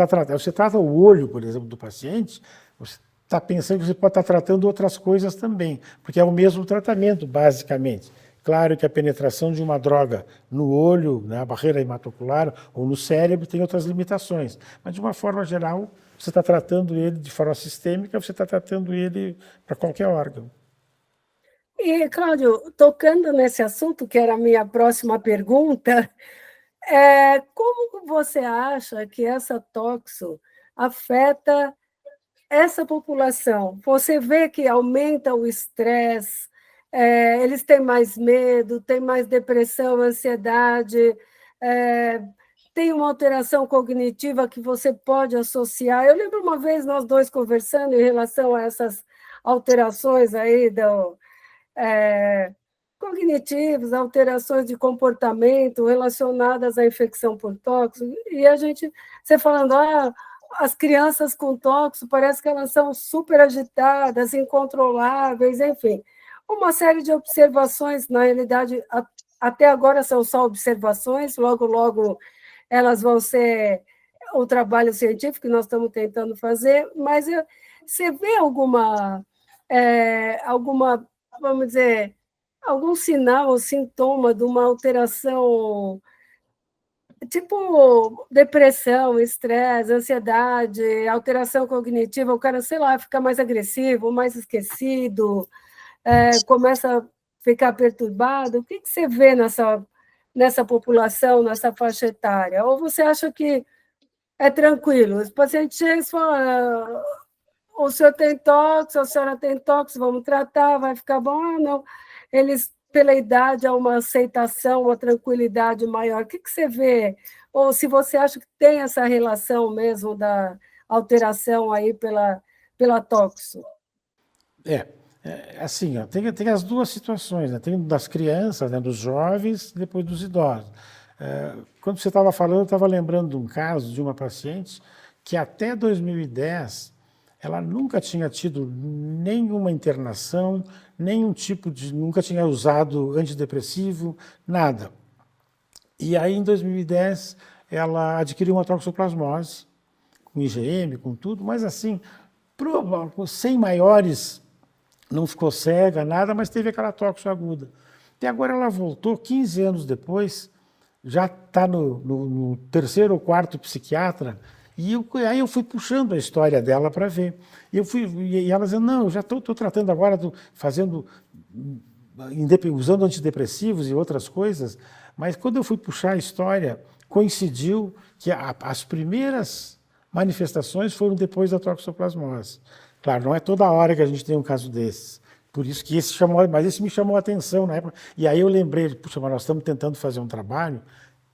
trata o olho, por exemplo, do paciente, você está pensando que você pode estar tratando outras coisas também, porque é o mesmo tratamento, basicamente. Claro que a penetração de uma droga no olho, na barreira hematocular ou no cérebro tem outras limitações, mas de uma forma geral, você está tratando ele de forma sistêmica, você está tratando ele para qualquer órgão. E, Cláudio, tocando nesse assunto, que era a minha próxima pergunta, como você acha que essa toxo afeta essa população? Você vê que aumenta o estresse, eles têm mais medo, têm mais depressão, ansiedade, tem uma alteração cognitiva que você pode associar. Eu lembro uma vez nós dois conversando em relação a essas alterações aí cognitivas, alterações de comportamento relacionadas à infecção por tóxico, e você falando, as crianças com tóxico parece que elas são super agitadas, incontroláveis, enfim, uma série de observações, na realidade, até agora são só observações, logo, logo elas vão ser o trabalho científico que nós estamos tentando fazer, mas você vê alguma, vamos dizer, algum sinal ou sintoma de uma alteração, tipo depressão, estresse, ansiedade, alteração cognitiva, o cara, sei lá, fica mais agressivo, mais esquecido, começa a ficar perturbado? O que você vê nessa população, nessa faixa etária? Ou você acha que é tranquilo? Os pacientes chegam e falam, o senhor tem tóxico, a senhora tem tóxico, vamos tratar, vai ficar bom? Não. Eles, pela idade, há uma aceitação, uma tranquilidade maior. O que você vê? Ou se você acha que tem essa relação mesmo da alteração aí pela tóxico? Assim, ó, tem as duas situações, né? Tem das crianças, né, dos jovens, depois dos idosos. Quando você estava falando, eu estava lembrando de um caso de uma paciente que até 2010 ela nunca tinha tido nenhuma internação, nunca tinha usado antidepressivo, nada. E aí, em 2010, ela adquiriu uma toxoplasmose, com IgM, com tudo, mas assim, sem maiores, não ficou cega, nada, mas teve aquela toxo aguda. E agora ela voltou, 15 anos depois, já está no terceiro ou quarto psiquiatra, e aí eu fui puxando a história dela para ver. E ela dizendo, não, eu já estou tratando agora, fazendo usando antidepressivos e outras coisas, mas quando eu fui puxar a história, coincidiu que as primeiras manifestações foram depois da toxoplasmose. Claro, não é toda hora que a gente tem um caso desses. Por isso que esse me chamou a atenção na época. E aí eu lembrei, puxa, mas nós estamos tentando fazer um trabalho.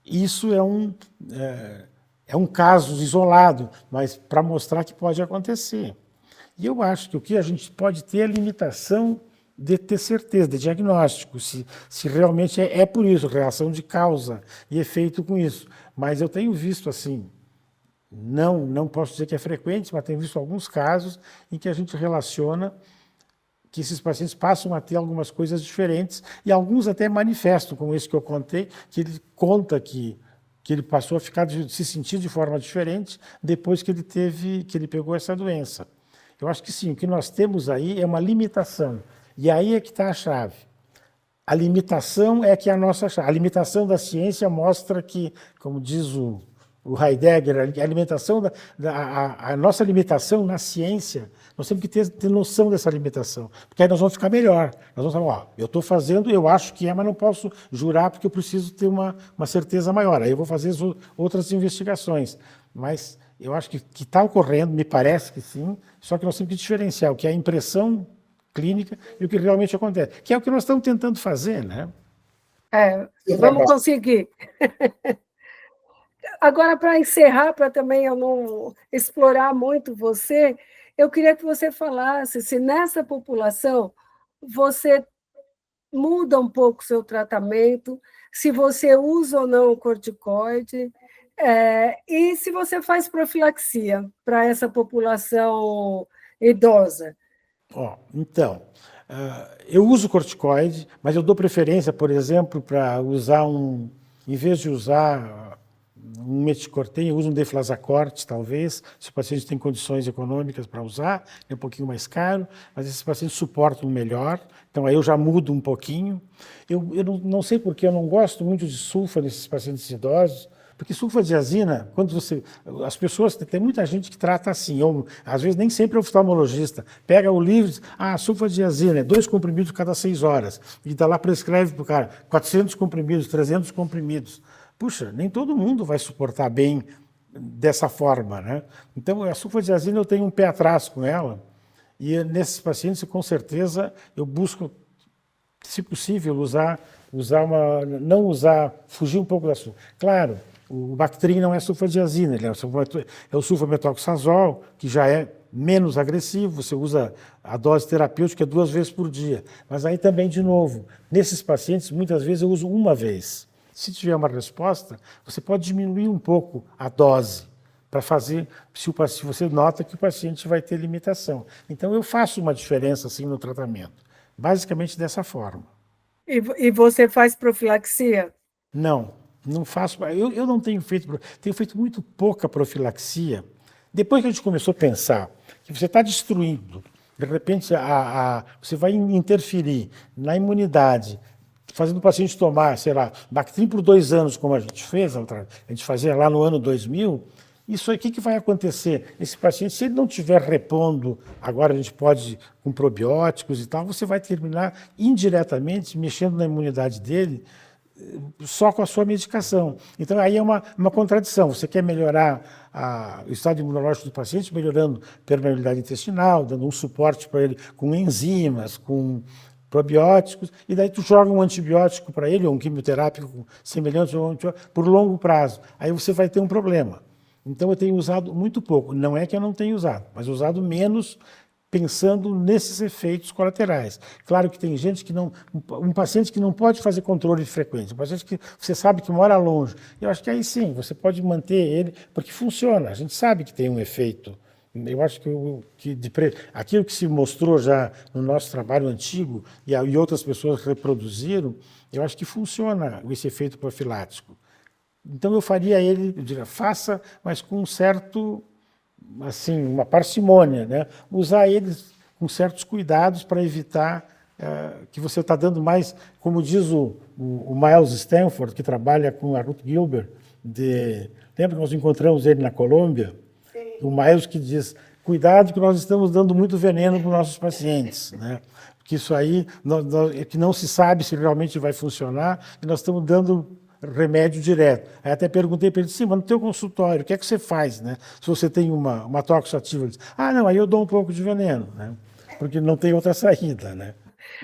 Isso é um caso isolado, mas para mostrar que pode acontecer. E eu acho que o que a gente pode ter é a limitação de ter certeza, de diagnóstico, se realmente é por isso, relação de causa e efeito com isso. Mas eu tenho visto assim, não posso dizer que é frequente, mas tenho visto alguns casos em que a gente relaciona que esses pacientes passam a ter algumas coisas diferentes e alguns até manifestam, como esse que eu contei, que ele conta que ele passou a se sentir de forma diferente depois que ele pegou essa doença. Eu acho que sim, o que nós temos aí é uma limitação. E aí é que está a chave. A limitação é que é a nossa chave. A limitação da ciência mostra que, como diz o Heidegger, a nossa limitação na ciência, nós temos que ter noção dessa limitação, porque aí nós vamos ficar melhor. Nós vamos falar, eu estou fazendo, eu acho que é, mas não posso jurar porque eu preciso ter uma certeza maior. Aí eu vou fazer outras investigações. Mas eu acho que está ocorrendo, me parece que sim, só que nós temos que diferenciar o que é a impressão clínica e o que realmente acontece, que é o que nós estamos tentando fazer, né? Vamos conseguir. Agora, para encerrar, para também eu não explorar muito você, eu queria que você falasse se nessa população você muda um pouco o seu tratamento, se você usa ou não o corticoide, e se você faz profilaxia para essa população idosa. Então, eu uso corticoide, mas eu dou preferência, por exemplo, para usar em vez de usar um meticortem, eu uso um deflazacort, talvez, se o paciente tem condições econômicas para usar, é um pouquinho mais caro, mas esses pacientes suportam melhor, então aí eu já mudo um pouquinho. Eu não sei porque eu não gosto muito de sulfa nesses pacientes idosos, porque sulfadiazina, as pessoas, tem muita gente que trata assim, ou às vezes nem sempre é oftalmologista, pega o livro e diz, sulfadiazina, 2 comprimidos cada 6 horas, e dá lá, prescreve para o cara 400 comprimidos, 300 comprimidos. Puxa, nem todo mundo vai suportar bem dessa forma, né? Então, a sulfadiazina eu tenho um pé atrás com ela, e nesses pacientes, com certeza, eu busco, se possível, fugir um pouco da sulfa. Claro, o Bactrim não é sulfadiazina, ele é o sulfametoxazol, que já é menos agressivo, você usa a dose terapêutica 2 vezes por dia. Mas aí também, de novo, nesses pacientes, muitas vezes eu uso uma vez. Se tiver uma resposta, você pode diminuir um pouco a dose para fazer, se você nota que o paciente vai ter limitação. Então, eu faço uma diferença assim no tratamento, basicamente dessa forma. E você faz profilaxia? Não faço. Eu não tenho feito muito pouca profilaxia. Depois que a gente começou a pensar que você está destruindo, de repente você vai interferir na imunidade, fazendo o paciente tomar, sei lá, Bactrim por 2 anos, como a gente fez, a gente fazia lá no ano 2000, isso aí, o que vai acontecer? Esse paciente, se ele não estiver repondo, agora a gente pode, com probióticos e tal, você vai terminar indiretamente mexendo na imunidade dele só com a sua medicação. Então, aí é uma contradição. Você quer melhorar o estado imunológico do paciente, melhorando permeabilidade intestinal, dando um suporte para ele com enzimas, com probióticos, e daí tu joga um antibiótico para ele, ou um quimioterápico semelhante ao antibiótico, por longo prazo. Aí você vai ter um problema. Então, eu tenho usado muito pouco. Não é que eu não tenho usado, mas usado menos, pensando nesses efeitos colaterais. Claro que tem gente que não... Um paciente que não pode fazer controle de frequência, um paciente que você sabe que mora longe. Eu acho que aí sim, você pode manter ele, porque funciona. A gente sabe que tem um efeito. Eu acho aquilo que se mostrou já no nosso trabalho antigo e outras pessoas reproduziram, eu acho que funciona esse efeito profilático. Então eu faria eu diria, faça, mas com um certo, assim, uma parcimônia, né? Usar eles com certos cuidados para evitar que você está dando mais, como diz o Miles Stanford, que trabalha com a Ruth Gilbert, lembra que nós encontramos ele na Colômbia? Sim. O Miles que diz, cuidado que nós estamos dando muito veneno para os nossos pacientes, né? porque isso aí é que não se sabe se realmente vai funcionar, e nós estamos dando remédio direto. Aí até perguntei para ele, sim, mas no teu consultório, o que é que você faz, né? Se você tem uma toxoativa, ele disse, não, aí eu dou um pouco de veneno, né? Porque não tem outra saída, né?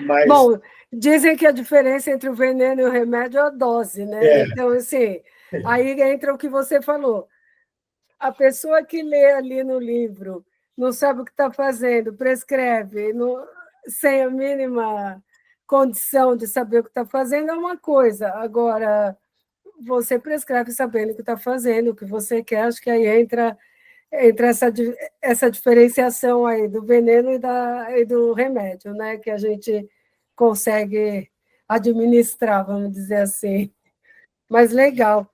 Mas Bom, dizem que a diferença entre o veneno e o remédio é a dose, né? Então, assim, aí entra o que você falou. A pessoa que lê ali no livro, não sabe o que está fazendo, prescreve, sem a mínima condição de saber o que está fazendo, é uma coisa. Agora, você prescreve sabendo o que está fazendo, o que você quer, acho que aí entra essa diferenciação aí do veneno e do remédio, né? Que a gente consegue administrar, vamos dizer assim. Mas legal.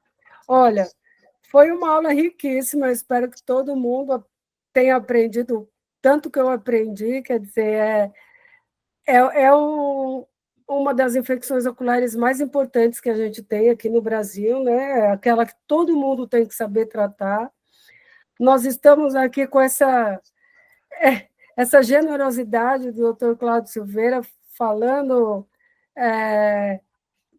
Olha, foi uma aula riquíssima, eu espero que todo mundo tenha aprendido tanto que eu aprendi, quer dizer, uma das infecções oculares mais importantes que a gente tem aqui no Brasil, né? Aquela que todo mundo tem que saber tratar. Nós estamos aqui com essa generosidade do Dr. Cláudio Silveira, falando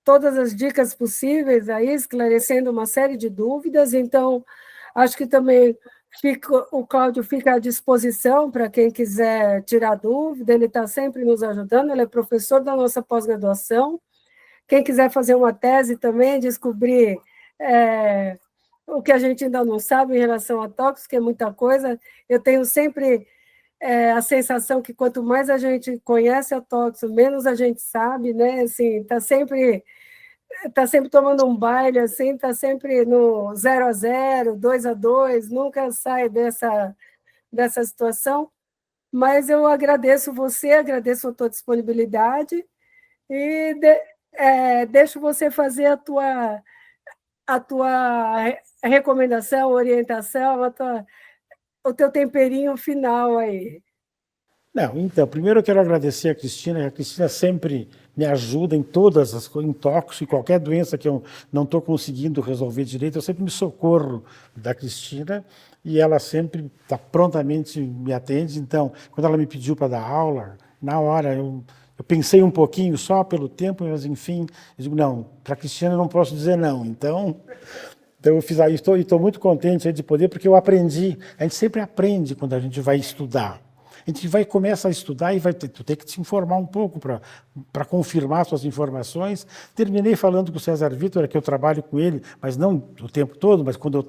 todas as dicas possíveis, aí, esclarecendo uma série de dúvidas. Então, acho que também o Cláudio fica à disposição para quem quiser tirar dúvida, ele está sempre nos ajudando, ele é professor da nossa pós-graduação. Quem quiser fazer uma tese também, descobrir o que a gente ainda não sabe em relação a tóxicos, que é muita coisa, eu tenho sempre a sensação que quanto mais a gente conhece a tóxico, menos a gente sabe, né? Assim, está sempre tomando um baile, assim, está sempre no 0-0, 2-2, nunca sai dessa situação. Mas eu agradeço você, agradeço a tua disponibilidade e deixo você fazer a tua recomendação, orientação, o teu temperinho final aí. Não, então, primeiro eu quero agradecer a Cristina sempre me ajuda em todas as coisas, em tóxico, em qualquer doença que eu não estou conseguindo resolver direito, eu sempre me socorro da Cristina e ela sempre prontamente me atende. Então, quando ela me pediu para dar aula, na hora eu pensei um pouquinho só pelo tempo, mas enfim, eu digo, não, para a Cristina eu não posso dizer não. Então eu fiz aí, estou muito contente de poder, porque eu aprendi, a gente sempre aprende quando a gente vai estudar. A gente começa a estudar e tu tem que te informar um pouco para confirmar suas informações. Terminei falando com o César Vitor, que eu trabalho com ele, mas não o tempo todo, mas quando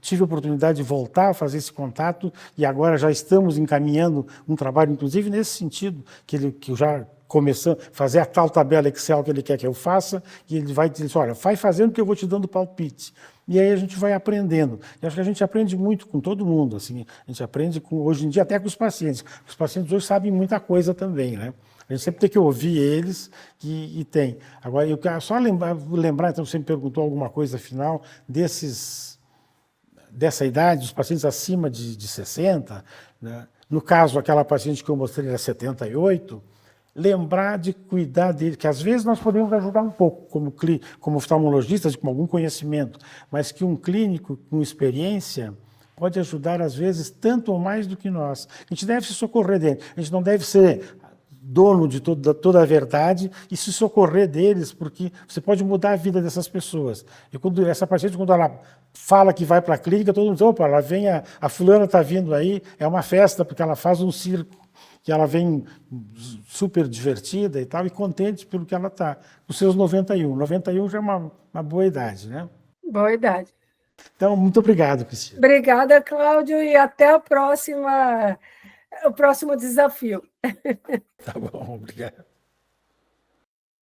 tive a oportunidade de voltar a fazer esse contato, e agora já estamos encaminhando um trabalho, inclusive nesse sentido, que eu já começando a fazer a tal tabela Excel que ele quer que eu faça, e ele vai dizer, olha, vai fazendo que eu vou te dando palpite. E aí a gente vai aprendendo. E acho que a gente aprende muito com todo mundo. Assim, a gente aprende hoje em dia até com os pacientes. Os pacientes hoje sabem muita coisa também, né? A gente sempre tem que ouvir eles e tem. Agora, eu quero só lembrar, então você me perguntou alguma coisa final dessa idade, dos pacientes acima de 60, né? No caso, aquela paciente que eu mostrei era 78, lembrar de cuidar dele, que às vezes nós podemos ajudar um pouco, como oftalmologistas, com algum conhecimento, mas que um clínico com experiência pode ajudar, às vezes, tanto ou mais do que nós. A gente deve se socorrer dele, a gente não deve ser dono de toda a verdade e se socorrer deles, porque você pode mudar a vida dessas pessoas. E essa paciente, quando ela fala que vai para a clínica, todo mundo diz, opa, ela vem, a fulana está vindo aí, é uma festa, porque ela faz um circo, que ela vem super divertida e tal, e contente pelo que ela está. Os seus 91. 91 já é uma boa idade, né? Boa idade. Então, muito obrigado, Cristina. Obrigada, Cláudio, e até o próximo desafio. Tá bom, obrigado.